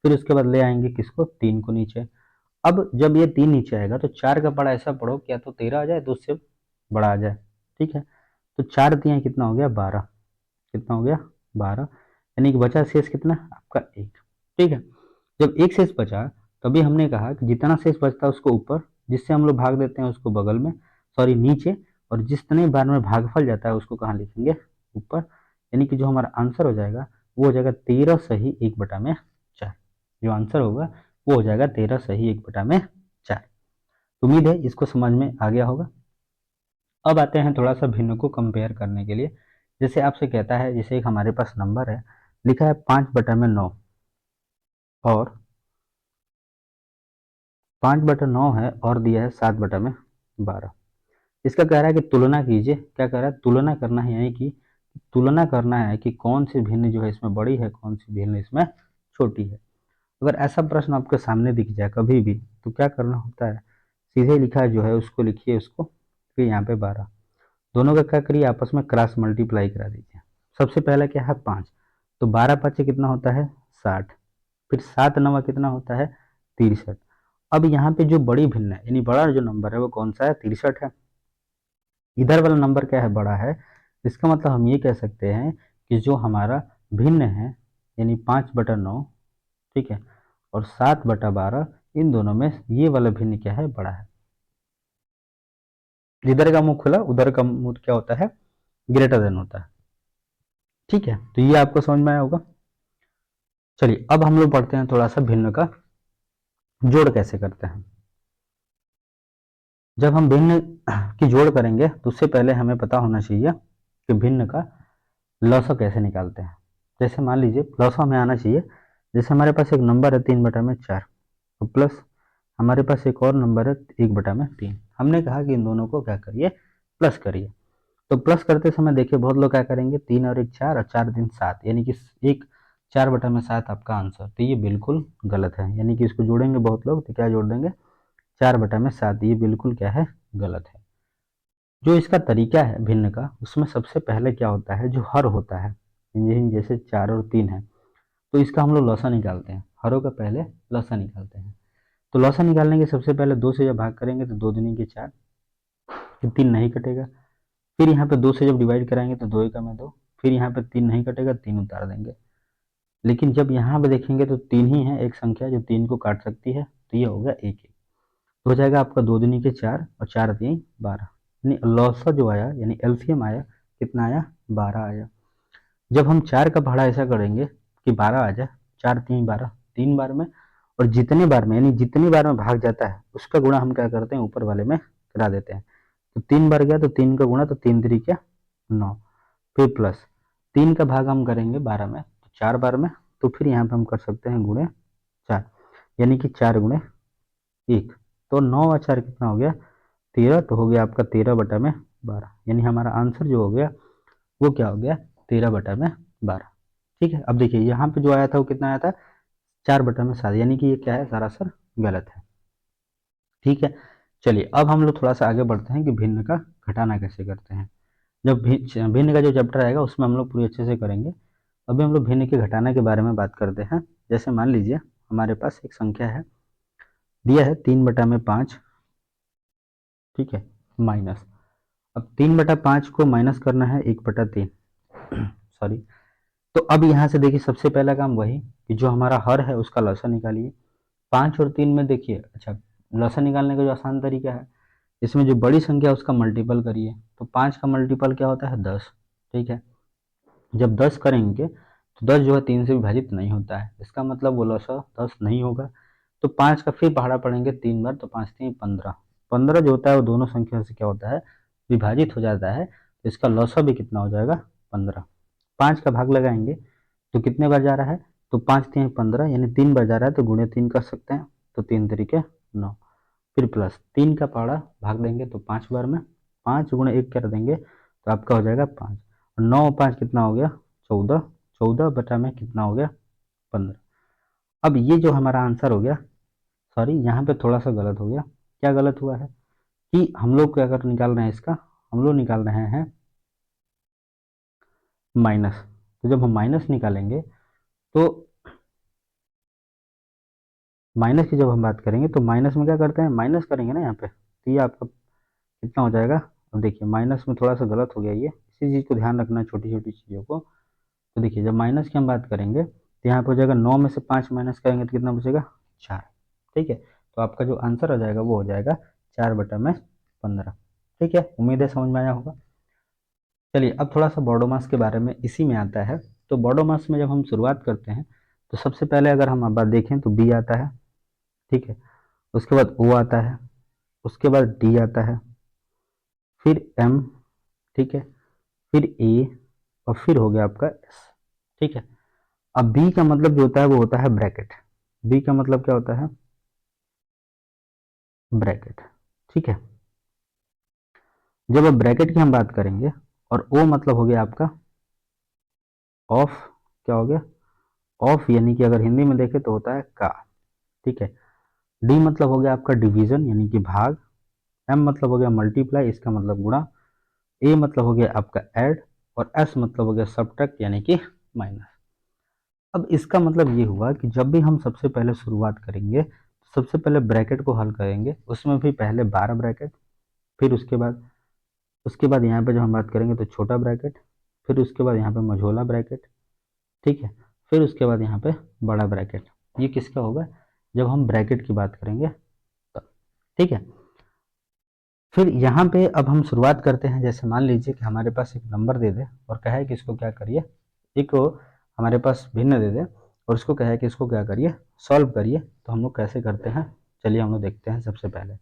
फिर उसके बाद ले आएंगे किसको, 3 को नीचे। अब जब ये 3 नीचे आएगा तो 4 का पढ़ा ऐसा पढ़ो क्या तो 13 आ जाए, तो उससे बड़ा आ जाए। ठीक है, तो 4 तिया कितना हो गया, 12। कितना हो गया, 12, यानी कि बचा शेष कितना आपका, 1। ठीक है, जब एक शेष बचा तभी हमने कहा कि जितना शेष बचता है उसको ऊपर, जिससे हम लोग भाग देते हैं उसको बगल में, सॉरी नीचे, और जितने बार में भागफल जाता है उसको कहाँ लिखेंगे, ऊपर। यानी कि जो हमारा आंसर हो जाएगा वो हो जाएगा 13 सही 1/4। जो आंसर होगा वो हो जाएगा 13 सही 1/4। उम्मीद है इसको समझ में आ गया होगा। अब आते हैं थोड़ा सा भिन्न को कंपेयर करने के लिए। जैसे आपसे कहता है, जैसे एक हमारे पास नंबर है, लिखा है 5/9, और 5/9 है, और दिया है 7/12। इसका कह रहा है कि तुलना कीजिए, क्या कह रहा है, तुलना करना है, यानी कि तुलना करना है कि कौन सी भिन्न जो है इसमें बड़ी है, कौन सी भिन्न इसमें छोटी है। अगर ऐसा प्रश्न आपके सामने दिख जाए कभी भी, तो क्या करना होता है, सीधे लिखा जो है उसको लिखिए, उसको फिर यहाँ पे 12, दोनों का क्या करिए, आपस में क्रॉस मल्टीप्लाई करा दीजिए। सबसे पहला क्या है, 5, तो 12×5 कितना होता है, 60। फिर 7×9 कितना होता है, 63। अब यहाँ पे जो बड़ी भिन्न है, यानी बड़ा जो नंबर है वो कौन सा है, 63 है। इधर वाला नंबर क्या है, बड़ा है। इसका मतलब हम ये कह सकते हैं कि जो हमारा भिन्न है, यानी 5/9, ठीक है, और 7/12, इन दोनों में ये वाला भिन्न क्या है, बड़ा है। जिधर का मुंह खुला उधर का मुंह क्या होता है, ग्रेटर देन होता है। ठीक है, तो ये आपको समझ में आया होगा। चलिए अब हम लोग पढ़ते हैं थोड़ा सा भिन्न का जोड़ कैसे करते हैं। जब हम भिन्न की जोड़ करेंगे तो उससे पहले हमें पता होना चाहिए कि भिन्न का लौसा कैसे निकालते हैं। जैसे मान लीजिए लौसा हमें आना चाहिए। जैसे हमारे पास एक नंबर है 3/4, तो प्लस हमारे पास एक और नंबर है 1/3। हमने कहा कि इन दोनों को क्या करिए, प्लस करिए। तो प्लस करते समय देखिए बहुत लोग क्या करेंगे, 3 और 1 4 और 4 3 7, यानी कि एक 4/7 आपका आंसर। तो ये बिल्कुल गलत है, यानी कि इसको जोड़ेंगे बहुत लोग तो क्या जोड़ देंगे, 4/7। ये बिल्कुल क्या है, गलत है। जो इसका तरीका है भिन्न का, उसमें सबसे पहले क्या होता है, जो हर होता है, जैसे 4 और 3 है, तो इसका हम लोग लौसा निकालते हैं। हरों का पहले लौसा निकालते हैं। तो लौसा निकालने के सबसे पहले 2 से जब भाग करेंगे तो 2 दूनी के 4, 3 नहीं कटेगा। फिर यहाँ पे 2 से जब डिवाइड कराएंगे तो 2 एकम में 2, फिर यहाँ पे 3 नहीं कटेगा, 3 उतार देंगे। लेकिन जब यहाँ पे देखेंगे तो 3 ही है, एक संख्या जो 3 को काट सकती है, तो ये हो गया 1 1। तो हो जाएगा आपका 2 दूनी के 4 और 4 3 12, यानी लौसा जो आया यानी एलसीएम आया कितना आया, 12 आया। जब हम 4 का भाड़ा ऐसा करेंगे कि 12 आ जाए, 4 3 12, 3 बार में, और जितने बार में यानी जितनी बार में भाग जाता है उसका गुणा हम क्या करते हैं, ऊपर वाले में करा देते हैं। तो 3 बार गया तो 3 का गुणा, तो 3 3 9, फिर प्लस 3 का भाग हम करेंगे 12 में, तो 4 बार में, तो फिर यहाँ पे हम कर सकते हैं गुणे 4, यानी कि 4 गुणे 1, तो 9 और 4 कितना हो गया, 13, तो हो गया आपका 13/12, यानी हमारा आंसर जो हो गया वो क्या हो गया, 13/12। ठीक है, अब देखिए यहाँ पे जो आया था वो कितना आया था, 4/7, यानी कि ये क्या है, सरासर गलत है। ठीक है, चलिए अब हम लोग थोड़ा सा आगे बढ़ते हैं कि भिन्न का घटाना कैसे करते हैं। जब भिन्न का जो चैप्टर आएगा उसमें हम लोग पूरी अच्छे से करेंगे। अभी हम लोग भिन्न के घटाना के बारे में बात करते हैं। जैसे मान लीजिए हमारे पास एक संख्या है, दिया है 3/5, ठीक है, माइनस, अब 3/5 को माइनस करना है 1/3, सॉरी। तो अब यहाँ से देखिए सबसे पहला काम वही कि जो हमारा हर है उसका लसा निकालिए। 5 और 3 में देखिए, अच्छा, लसा निकालने का जो आसान तरीका है, इसमें जो बड़ी संख्या है उसका मल्टीपल करिए, तो 5 का मल्टीपल क्या होता है, 10। ठीक है, जब 10 करेंगे तो 10 जो है 3 से विभाजित नहीं होता है, इसका मतलब वो लसा 10 नहीं होगा। तो 5 का फिर पहाड़ा पढ़ेंगे 3 बार, तो 5 3 15, 15 जो होता है वो दोनों संख्या से क्या होता है, विभाजित हो जाता है, तो इसका लसा भी कितना हो जाएगा, 15। 5 का भाग लगाएंगे तो कितने बार जा रहा है, तो 5 3 15, यानी 3 बार जा रहा है, तो गुणे 3 कर सकते हैं, तो 3 3 9, फिर प्लस 3 का पहाड़ा भाग देंगे तो 5 बार में, 5 गुणे 1 कर देंगे तो आपका हो जाएगा 5, और 9 और 5 कितना हो गया, 14, 14 बटा में कितना हो गया, 15। अब ये जो हमारा आंसर हो गया, सॉरी यहाँ पे थोड़ा सा गलत हो गया। क्या गलत हुआ है कि हम लोग क्या कर निकाल रहे हैं, इसका हम लोग निकाल रहे हैं माइनस। तो जब हम माइनस निकालेंगे तो माइनस की जब हम बात करेंगे तो माइनस में क्या करते हैं, माइनस करेंगे ना यहाँ पे, तो ये आपका कितना हो जाएगा। अब देखिए माइनस में थोड़ा सा गलत हो गया, ये इसी चीज़ को ध्यान रखना है, छोटी छोटी चीज़ों को। तो देखिए जब माइनस की हम बात करेंगे तो यहाँ पे हो जाएगा 9 में से 5 माइनस करेंगे तो कितना बचेगा, 4। ठीक है, तो आपका जो आंसर हो जाएगा वो हो जाएगा 4/15। ठीक है, उम्मीद है समझ में आया होगा। चलिए अब थोड़ा सा बॉडो मास के बारे में इसी में आता है। तो बॉडो मास में जब हम शुरुआत करते हैं तो सबसे पहले अगर हम अब बात देखें तो बी आता है, ठीक है, उसके बाद ओ आता है, उसके बाद डी आता है, फिर एम, ठीक है, फिर ए, और फिर हो गया आपका एस। ठीक है, अब बी का मतलब जो होता है वो होता है ब्रैकेट। बी का मतलब क्या होता है, ब्रैकेट। ठीक है, जब अब ब्रैकेट की हम बात करेंगे, और ओ मतलब हो गया आपका ऑफ, क्या हो गया, ऑफ, यानी कि अगर हिंदी में देखें तो होता है का। ठीक है, डी मतलब हो गया आपका डिवीजन यानी कि भाग, एम मतलब हो गया मल्टीप्लाई, इसका मतलब गुणा, ए मतलब हो गया आपका ऐड, और एस मतलब हो गया सब्ट्रैक्ट यानी कि माइनस। अब इसका मतलब ये हुआ कि जब भी हम सबसे पहले शुरुआत करेंगे तो सबसे पहले ब्रैकेट को हल करेंगे, उसमें भी पहले 12 ब्रैकेट, फिर उसके बाद यहाँ पे जब हम बात करेंगे तो छोटा ब्रैकेट, फिर उसके बाद यहाँ पे मझोला ब्रैकेट, ठीक है, फिर उसके बाद यहाँ पे बड़ा ब्रैकेट। ये किसका होगा, जब हम ब्रैकेट की बात करेंगे तब। ठीक है, फिर यहाँ पे अब हम शुरुआत करते हैं। जैसे मान लीजिए कि हमारे पास एक नंबर दे दे और कहा है कि इसको क्या करिए, एक हमारे पास भिन्न दे दे और उसको कहा है कि इसको क्या करिए, सॉल्व करिए। तो हम लोग कैसे करते हैं, चलिए हम लोग देखते हैं। सबसे पहले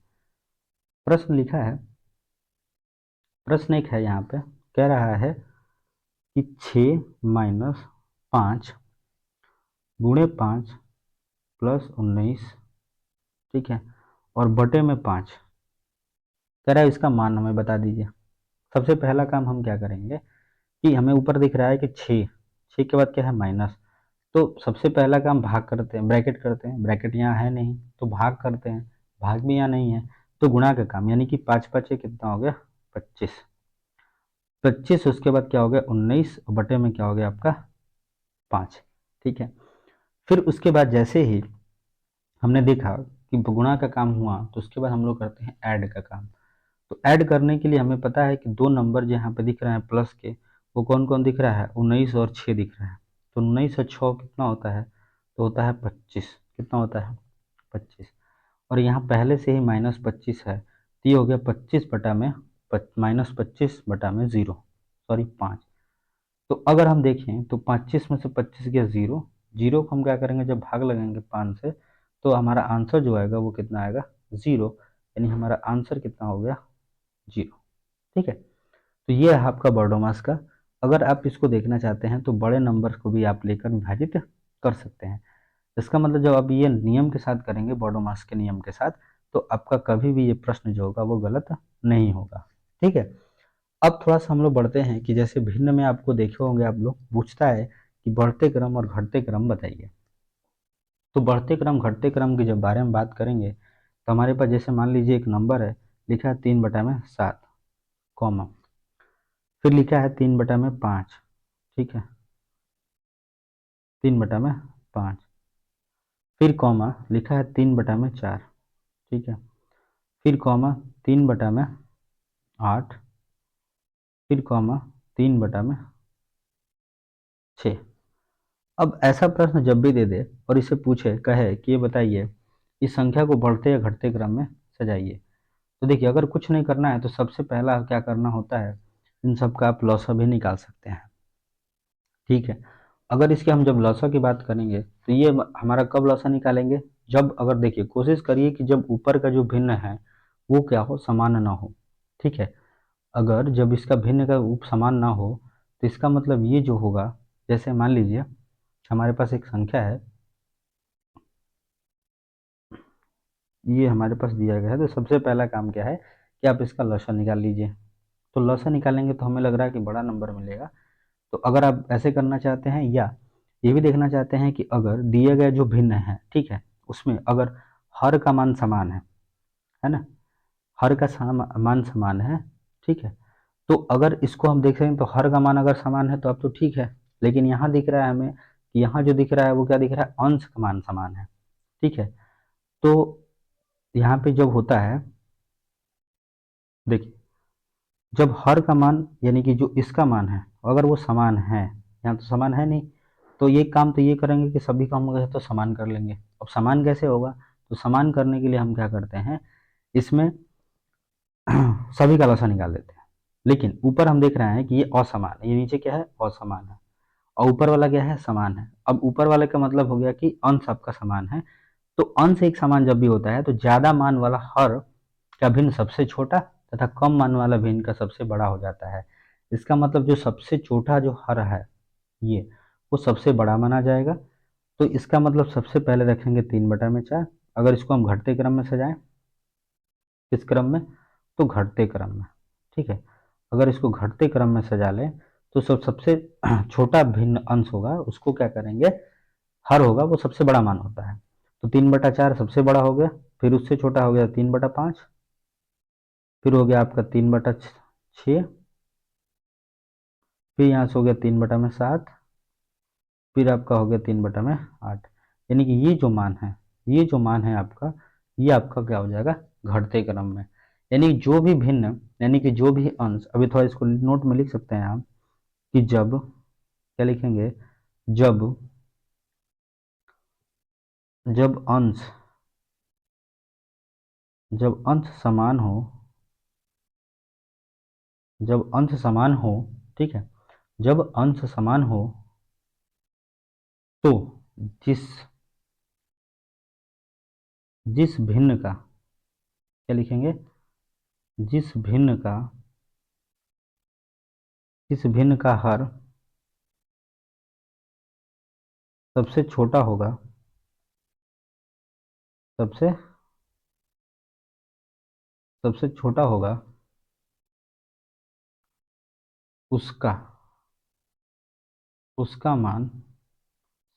प्रश्न लिखा है, प्रश्न एक है यहाँ पे, कह रहा है कि 6 - 5 गुणे 5 प्लस 19, ठीक है, और बटे में 5, कह रहा है इसका मान हमें बता दीजिए। सबसे पहला काम हम क्या करेंगे कि हमें ऊपर दिख रहा है कि 6, 6 के बाद क्या है, माइनस। तो सबसे पहला काम भाग करते हैं, ब्रैकेट करते हैं, ब्रैकेट यहाँ है नहीं तो भाग करते हैं, भाग भी यहाँ नहीं है तो गुणा का काम, यानी कि 5 5 कितना हो गया, 25, 25, उसके बाद क्या हो गया 19, और बटे में क्या हो गया आपका 5। ठीक है, फिर उसके बाद जैसे ही हमने देखा कि गुणा का काम हुआ तो उसके बाद हम लोग करते हैं ऐड का काम। तो ऐड करने के लिए हमें पता है कि दो नंबर जो यहाँ पे दिख रहे हैं प्लस के, वो कौन कौन दिख रहा है, 19 और 6 दिख रहा है। तो 19 से 6 कितना होता है, तो होता है 25। कितना होता है, 25। और यहाँ पहले से ही -25 है, तो ये हो गया 25 बटा में -25/0, सॉरी 5। तो अगर हम देखें तो 25 में से 25 गया 0, 0 को हम क्या करेंगे, जब भाग लगाएंगे 5 से, तो हमारा आंसर जो आएगा वो कितना आएगा, 0। यानी हमारा आंसर कितना हो गया, 0। ठीक है, तो ये है आपका बर्डोमास का। अगर आप इसको देखना चाहते हैं तो बड़े नंबर को भी आप लेकर विभाजित कर सकते हैं। इसका मतलब जब आप ये नियम के साथ करेंगे, बर्डोमास के नियम के साथ, तो आपका कभी भी ये प्रश्न जो होगा वो गलत नहीं होगा। ठीक है, अब थोड़ा सा हम लोग बढ़ते हैं कि जैसे भिन्न में आपको देखे होंगे, आप लोग पूछता है कि बढ़ते क्रम और घटते क्रम बताइए। तो बढ़ते क्रम घटते क्रम के जब बारे में बात करेंगे, तो हमारे पास जैसे मान लीजिए एक नंबर है, लिखा है 3/7, कॉमा, फिर लिखा है 3/5। ठीक है, 3/5, फिर कॉमा लिखा है 3/4। ठीक है, फिर कॉमा 3/8, फिर कॉमा 3/6। अब ऐसा प्रश्न जब भी दे दे और इसे पूछे, कहे कि ये बताइए इस संख्या को बढ़ते या घटते क्रम में सजाइए, तो देखिए अगर कुछ नहीं करना है तो सबसे पहला क्या करना होता है, इन सब का आप लॉसा भी निकाल सकते हैं। ठीक है, अगर इसके हम जब लॉसा की बात करेंगे तो ये हमारा कब लॉसा निकालेंगे, जब, अगर देखिए कोशिश करिए कि जब ऊपर का जो भिन्न है वो क्या हो, समान ना हो। ठीक है, अगर जब इसका भिन्न का उप समान ना हो, तो इसका मतलब ये जो होगा, जैसे मान लीजिए हमारे पास एक संख्या है, ये हमारे पास दिया गया है, तो सबसे पहला काम क्या है कि आप इसका लॉसा निकाल लीजिए। तो लॉसा निकालेंगे तो हमें लग रहा है कि बड़ा नंबर मिलेगा। तो अगर आप ऐसे करना चाहते हैं, या ये भी देखना चाहते हैं कि अगर दिए गए जो भिन्न है, ठीक है, उसमें अगर हर का मान समान है ना, हर का मान समान है, ठीक है, तो अगर इसको हम देख हैं तो हर का मान अगर समान है तो अब तो ठीक है। लेकिन यहाँ दिख रहा है हमें कि यहाँ जो दिख रहा है वो क्या दिख रहा है, अंश का मान समान है। ठीक है, तो यहाँ पे जब होता है, देखिए जब हर का मान यानी कि जो इसका मान है अगर वो समान है, यहाँ तो समान है नहीं, तो ये काम तो ये करेंगे कि सभी काम अगर है तो समान कर लेंगे। अब समान कैसे होगा, तो समान करने के लिए हम क्या करते हैं, इसमें सभी का लसा निकाल देते हैं। लेकिन ऊपर हम देख रहे हैं कि ये असमान है, ये नीचे क्या है, असमान है, और ऊपर वाला क्या है, समान है। अब ऊपर वाले का मतलब हो गया कि अंश आपका समान है। तो अंश एक समान जब भी होता है तो ज्यादा मान वाला हर का भिन्न सबसे छोटा तथा कम मान वाला भिन्न का सबसे बड़ा हो जाता है। इसका मतलब जो सबसे छोटा जो हर है ये, वो सबसे बड़ा माना जाएगा। तो इसका मतलब सबसे पहले रखेंगे 3/4। अगर इसको हम घटते क्रम में सजाएं, किस क्रम में, तो घटते क्रम में। ठीक है, अगर इसको घटते क्रम में सजा लें तो सबसे छोटा भिन्न अंश होगा उसको क्या करेंगे, हर होगा, वो सबसे बड़ा मान होता है। तो 3/4 सबसे बड़ा हो गया, फिर उससे छोटा हो गया 3/5, फिर हो गया आपका 3/6, फिर यहाँ से हो गया 3/7, फिर आपका हो गया 3/8। यानी कि ये जो मान है, ये जो मान है आपका, ये आपका क्या हो जाएगा, घटते क्रम में। यानी जो भी भिन्न, यानी कि जो भी अंश, अभी थोड़ा इसको नोट में लिख सकते हैं आप कि जब, क्या लिखेंगे, जब जब अंश जब अंश समान हो, जब अंश समान हो, ठीक है, जब अंश समान हो, तो जिस जिस भिन्न का, क्या लिखेंगे, जिस भिन्न का जिस भिन्न का हर सबसे छोटा होगा, सबसे सबसे छोटा होगा, उसका उसका मान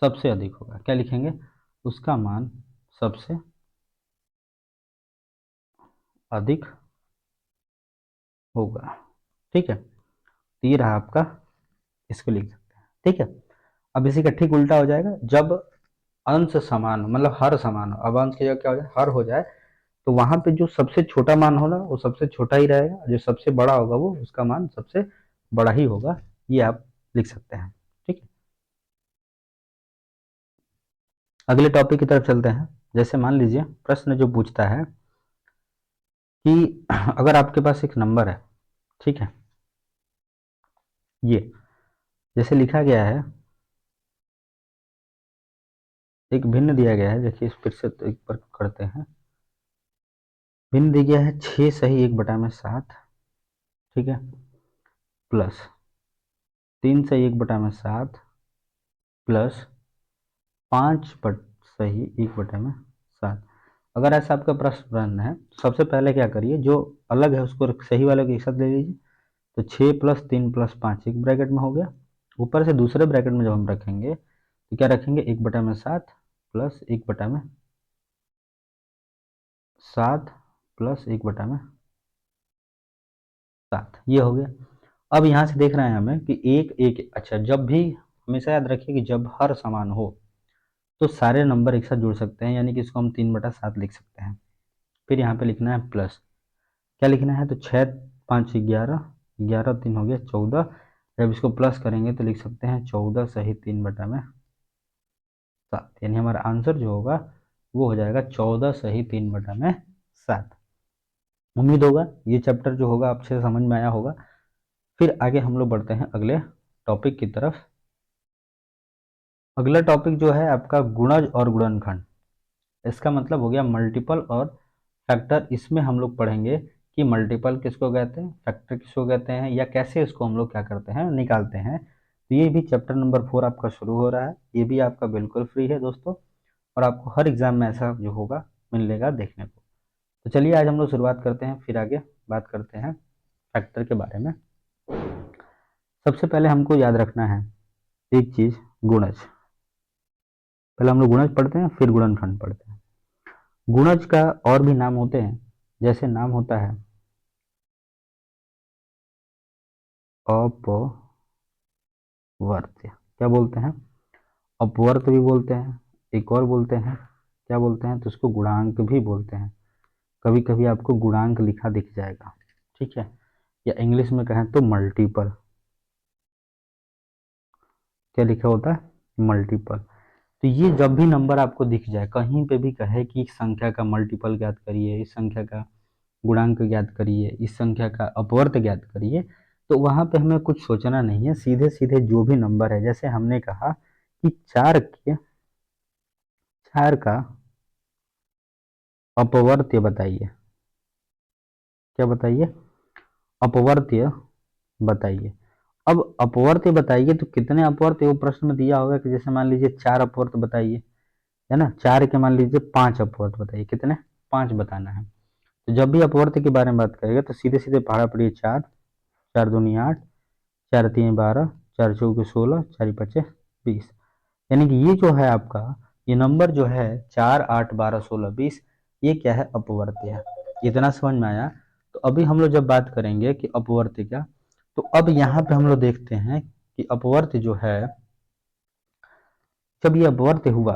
सबसे अधिक होगा। क्या लिखेंगे, उसका मान सबसे अधिक होगा। ठीक है, तो ये रहा आपका, इसको लिख सकते हैं। ठीक है, अब इसी का ठीक उल्टा हो जाएगा, जब अंश समान हो, मतलब हर समान हो, अब अंश की जगह क्या हो जाए, हर हो जाए, तो वहां पे जो सबसे छोटा मान होगा वो सबसे छोटा ही रहेगा, जो सबसे बड़ा होगा वो उसका मान सबसे बड़ा ही होगा। ये आप लिख सकते हैं। ठीक है। अगले टॉपिक की तरफ चलते हैं। जैसे मान लीजिए प्रश्न जो पूछता है कि अगर आपके पास एक नंबर है, ठीक है, ये जैसे लिखा गया है, एक भिन्न दिया गया है, देखिए इस फिर से तो एक बार करते हैं। भिन्न दिया गया है 6 सही 1/7, ठीक है, प्लस 3 सही 1/7 प्लस 5 बट सही 1/7। अगर ऐसा आपका प्रश्न है तो सबसे पहले क्या करिए, जो अलग है उसको सही वाले को एक साथ ले लीजिए। तो 6 + 3 + 5 एक ब्रैकेट में हो गया। ऊपर से दूसरे ब्रैकेट में जब हम रखेंगे तो क्या रखेंगे, 1/7 प्लस 1/7 प्लस 1/7, ये हो गया। अब यहाँ से देख रहे हैं हमें कि एक एक, अच्छा जब भी हमेशा याद रखिए कि जब हर समान हो तो सारे नंबर एक साथ जुड़ सकते हैं, यानी कि इसको हम 3/7 लिख सकते हैं। फिर यहाँ पे लिखना है प्लस, क्या लिखना है, तो 6 5 11, 11 3 हो गया 14। जब इसको प्लस करेंगे तो लिख सकते हैं 14 सही 3/7, यानी हमारा आंसर जो होगा वो हो जाएगा 14 सही 3/7। उम्मीद होगा ये चैप्टर जो होगा आपसे समझ में आया होगा। फिर आगे हम लोग बढ़ते हैं अगले टॉपिक की तरफ। अगला टॉपिक जो है आपका गुणज और गुणनखंड। इसका मतलब हो गया मल्टीपल और फैक्टर। इसमें हम लोग पढ़ेंगे कि मल्टीपल किसको कहते हैं, फैक्टर किसको कहते हैं, या कैसे इसको हम लोग क्या करते हैं, निकालते हैं। तो ये भी चैप्टर नंबर 4 आपका शुरू हो रहा है। ये भी आपका बिल्कुल फ्री है दोस्तों, और आपको हर एग्जाम में ऐसा जो होगा मिलेगा देखने को। तो चलिए आज हम लोग शुरुआत करते हैं, फिर आगे बात करते हैं फैक्टर के बारे में। सबसे पहले हमको याद रखना है एक चीज, गुणज। पहले हम लोग गुणज पढ़ते हैं, फिर गुणनखंड पढ़ते हैं। गुणज का और भी नाम होते हैं, जैसे नाम होता है अपवर्त्य। क्या बोलते हैं, अपवर्त भी बोलते हैं, एक और बोलते हैं, क्या बोलते हैं, तो उसको गुणांक भी बोलते हैं। कभी कभी आपको गुणांक लिखा दिख जाएगा, ठीक है, या इंग्लिश में कहें तो मल्टीपल। क्या लिखा होता है, मल्टीपल। तो ये जब भी नंबर आपको दिख जाए, कहीं पे भी कहे कि इस संख्या का मल्टीपल ज्ञात करिए, इस संख्या का गुणांक ज्ञात करिए, इस संख्या का अपवर्त ज्ञात करिए, तो वहां पे हमें कुछ सोचना नहीं है। सीधे सीधे जो भी नंबर है, जैसे हमने कहा कि 4 का अपवर्त्य बताइए। क्या बताइए, अपवर्त्य बताइए। अब अपवर्त्य बताइए तो कितने अपवर्त्य, वो प्रश्न में दिया होगा कि जैसे मान लीजिए 4 अपवर्त्य बताइए, है ना, 4 के मान लीजिए 5 अपवर्त्य बताइए, कितने, 5 बताना है। तो जब भी अपवर्त्य के बारे में बात करेगा तो सीधे सीधे पढ़ा पड़िए 4, 4 दूनी 8, 4 तीन 12, 4 चौके 16, 4 पचे 20। यानी कि ये जो है आपका, ये नंबर जो है 4 8 12 16 20, ये क्या है, अपवर्त्य है। इतना समझ में आया। तो अभी हम लोग जब बात करेंगे कि अपवर्त्य क्या, तो अब यहाँ पे हम लोग देखते हैं कि अपवर्त्य जो है, जब ये अपवर्त्य हुआ,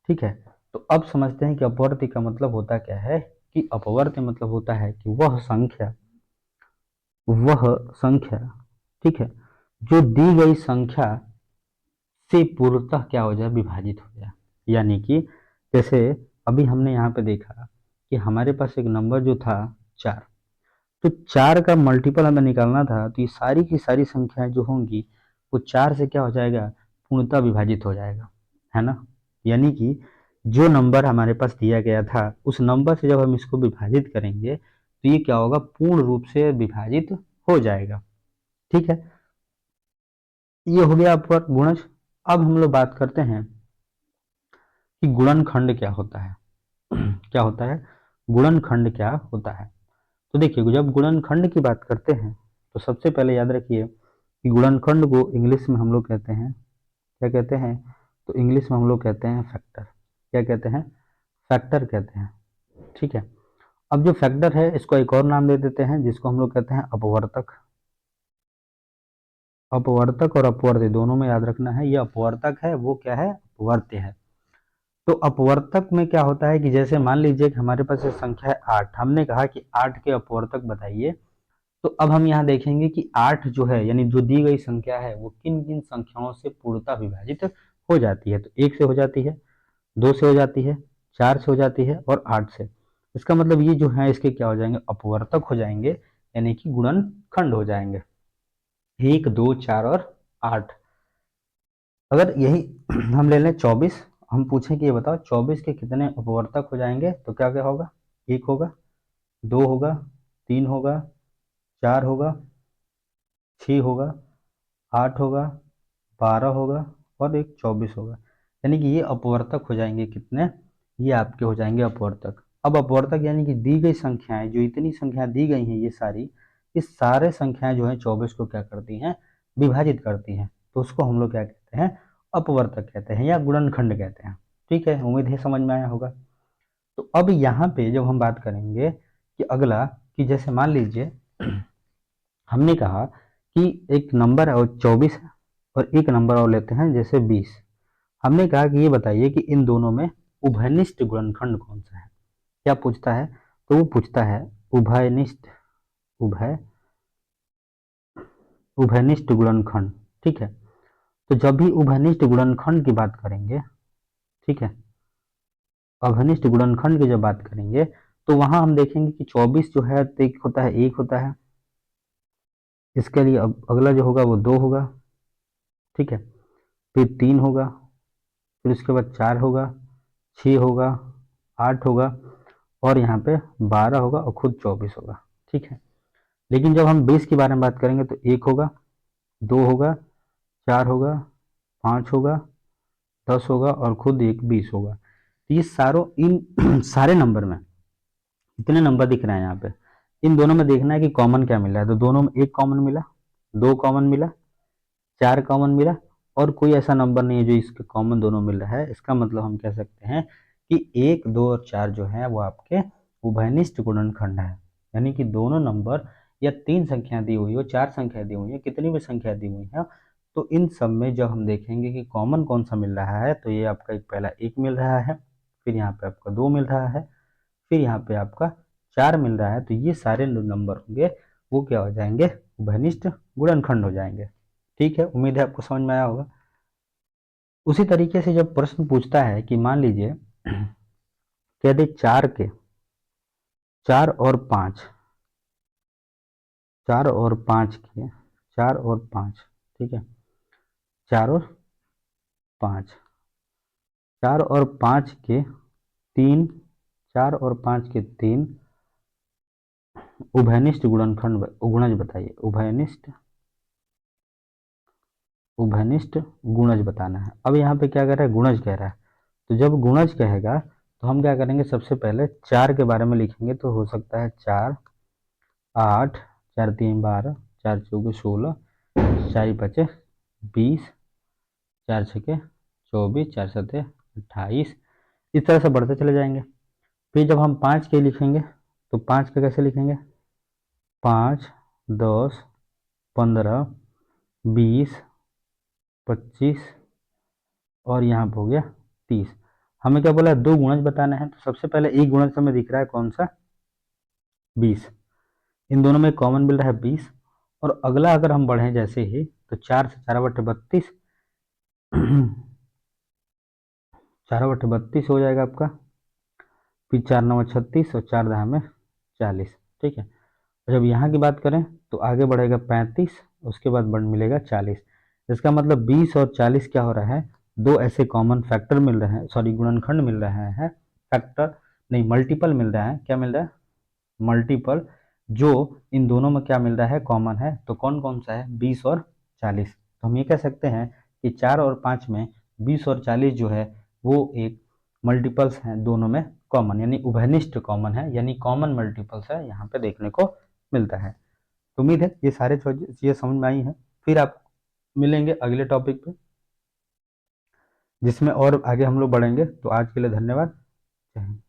ठीक है, तो अब समझते हैं कि अपवर्त्य का मतलब होता क्या है। कि अपवर्त्य मतलब होता है कि वह संख्या, ठीक है, जो दी गई संख्या से पूर्णतः क्या हो जाए, विभाजित हो जाए। यानी कि जैसे अभी हमने यहाँ पे देखा कि हमारे पास एक नंबर जो था 4, तो 4 का मल्टीपल हमें निकालना था, तो ये सारी की सारी संख्याएं जो होंगी वो 4 से क्या हो जाएगा, पूर्णतः विभाजित हो जाएगा, है ना। यानी कि जो नंबर हमारे पास दिया गया था उस नंबर से जब हम इसको विभाजित करेंगे तो ये क्या होगा, पूर्ण रूप से विभाजित हो जाएगा, ठीक है। ये हो गया आपका गुणज। अब हम लोग बात करते हैं कि गुणनखंड क्या होता है। क्या होता है, गुणनखंड क्या होता है। तो देखिए जब गुणनखंड की बात करते हैं तो सबसे पहले याद रखिए कि गुणनखंड को इंग्लिश में हम लोग कहते हैं, क्या कहते हैं, तो इंग्लिश में हम लोग कहते हैं फैक्टर। क्या कहते हैं, फैक्टर कहते हैं, ठीक है। अब जो फैक्टर है इसको एक और नाम दे देते हैं जिसको हम लोग कहते हैं अपवर्तक। अपवर्तक और अपवर्त्य दोनों में याद रखना है, ये अपवर्तक है, वो क्या है, अपवर्त्य है। तो अपवर्तक में क्या होता है कि जैसे मान लीजिए कि हमारे पास एक संख्या है 8, हमने कहा कि 8 के अपवर्तक बताइए। तो अब हम यहाँ देखेंगे कि 8 जो है, यानी जो दी गई संख्या है, वो किन किन संख्याओं से पूर्णतः विभाजित हो जाती है। तो 1 से हो जाती है, 2 से हो जाती है, 4 से हो जाती है और 8 से। इसका मतलब ये जो है इसके क्या हो जाएंगे, अपवर्तक हो जाएंगे, यानी कि गुणनखंड हो जाएंगे। 1, 2, 4 और 8। अगर यही हम ले लें 24, हम पूछें कि ये बताओ 24 के कितने अपवर्तक हो जाएंगे, तो क्या क्या होगा, 1 होगा, 2 होगा, 3 होगा, 4 होगा, 6 होगा, 8 होगा, 12 होगा और एक 24 होगा। यानी कि ये अपवर्तक हो जाएंगे कितने, ये आपके हो जाएंगे अपवर्तक। अब अपवर्तक यानी कि दी गई संख्याएं, जो इतनी संख्या दी गई हैं ये सारी, इस सारे संख्याएं जो है 24 को क्या करती हैं, विभाजित करती हैं, तो उसको हम लोग क्या कहते हैं, अपवर्तक कहते हैं या गुणनखंड कहते हैं। ठीक है, उम्मीद है समझ में आया होगा। तो अब यहाँ पे जब हम बात करेंगे कि अगला, कि जैसे मान लीजिए हमने कहा कि एक नंबर है और 24 है, और एक नंबर और लेते हैं जैसे 20। हमने कहा कि ये बताइए कि इन दोनों में उभयनिष्ठ गुणनखंड कौन सा है। क्या पूछता है, तो वो पूछता है उभयनिष्ठ, उभय उभयनिष्ठ गुणनखंड। ठीक है, तो जब भी उभयनिष्ठ गुणनखंड की बात करेंगे, ठीक है, अघनिष्ठ गुणनखंड की जब बात करेंगे, तो वहां हम देखेंगे कि 24 जो है तो एक होता है, एक होता है, इसके लिए अब अगला जो होगा वो 2 होगा। ठीक है, फिर 3 होगा, फिर उसके बाद 4 होगा, 6 होगा, 8 होगा और यहाँ पे 12 होगा और खुद 24 होगा। ठीक है, लेकिन जब हम 20 के बारे में बात करेंगे तो 1 होगा, 2 होगा, 4 होगा, 5 होगा, 10 होगा और खुद एक 20 होगा। तो ये सारों इन सारे नंबर में कितने नंबर दिख रहे हैं यहाँ पे, इन दोनों में देखना है कि कॉमन क्या मिला है। तो दोनों में 1 कॉमन मिला, 2 कॉमन मिला, 4 कॉमन मिला और कोई ऐसा नंबर नहीं है जो इसके कॉमन दोनों मिल रहा है। इसका मतलब हम कह सकते हैं कि 1, 2 और 4 जो है वो आपके उभयनिष्ठ गुणनखंड है। यानी कि दोनों नंबर या 3 संख्या दी हुई हो, 4 संख्या दी हुई है, कितनी भी संख्या दी हुई है, तो इन सब में जब हम देखेंगे कि कॉमन कौन सा मिल रहा है, तो ये आपका एक पहला 1 मिल रहा है, फिर यहाँ पे आपका 2 मिल रहा है, फिर यहाँ पे आपका 4 मिल रहा है, तो ये सारे नंबर होंगे वो क्या हो जाएंगे, उभयनिष्ठ गुणनखंड हो जाएंगे। ठीक है, उम्मीद है आपको समझ में आया होगा। उसी तरीके से जब प्रश्न पूछता है कि मान लीजिए कह दे 4 और 5, 4 और 5 के, 4 और 5, ठीक है, 4 और 5, 4 और 5 के 3, 4 और 5 के 3 उभयनिष्ठ गुणनखंड गुणज बताइए, उभयनिष्ठ गुणज बताना है। अब यहाँ पे क्या कह रहा है, गुणज कह रहा है। तो जब गुणज कहेगा तो हम क्या करेंगे, सबसे पहले 4 के बारे में लिखेंगे, तो हो सकता है 4, 8, 4 3 12, 4 चौके 16, 4 5 20, 4 छके 24, 4 7 28, इस तरह से बढ़ते चले जाएंगे। फिर जब हम 5 के लिखेंगे तो 5 के कैसे लिखेंगे, 5, 10, 15, 20, 25 और यहाँ पे हो गया 30। हमें क्या बोला है, 2 गुणज बताना है। तो सबसे पहले एक गुणज हमें दिख रहा है कौन सा, 20। इन दोनों में कॉमन मिल रहा है 20। और अगला अगर हम बढ़ें जैसे ही, तो 4 से 4 बटे 32, 4 बटे 32 हो जाएगा आपका, फिर 4 9 36 और 4 10 में 40। ठीक है, और जब यहाँ की बात करें तो आगे बढ़ेगा 35, उसके बाद बढ़ मिलेगा 40। इसका मतलब 20 और 40 क्या हो रहा है, दो ऐसे कॉमन फैक्टर मिल रहे हैं, सॉरी गुणनखंड मिल रहे हैं, फैक्टर नहीं मल्टीपल मिल रहा है। क्या मिल रहा है, मल्टीपल, जो इन दोनों में क्या मिल रहा है, कॉमन है। तो कौन कौन सा है, 20 और 40। तो हम ये कह सकते हैं कि 4 और 5 में 20 और 40 जो है वो एक मल्टीपल्स हैं, दोनों में कॉमन, यानी उभयनिष्ठ कॉमन है, यानी कॉमन मल्टीपल्स है यहाँ पे देखने को मिलता है। तो उम्मीद है ये सारे चीज़ें समझ में आई हैं। फिर आप मिलेंगे अगले टॉपिक पे, जिसमें और आगे हम लोग बढ़ेंगे। तो आज के लिए धन्यवाद। जय हिंद।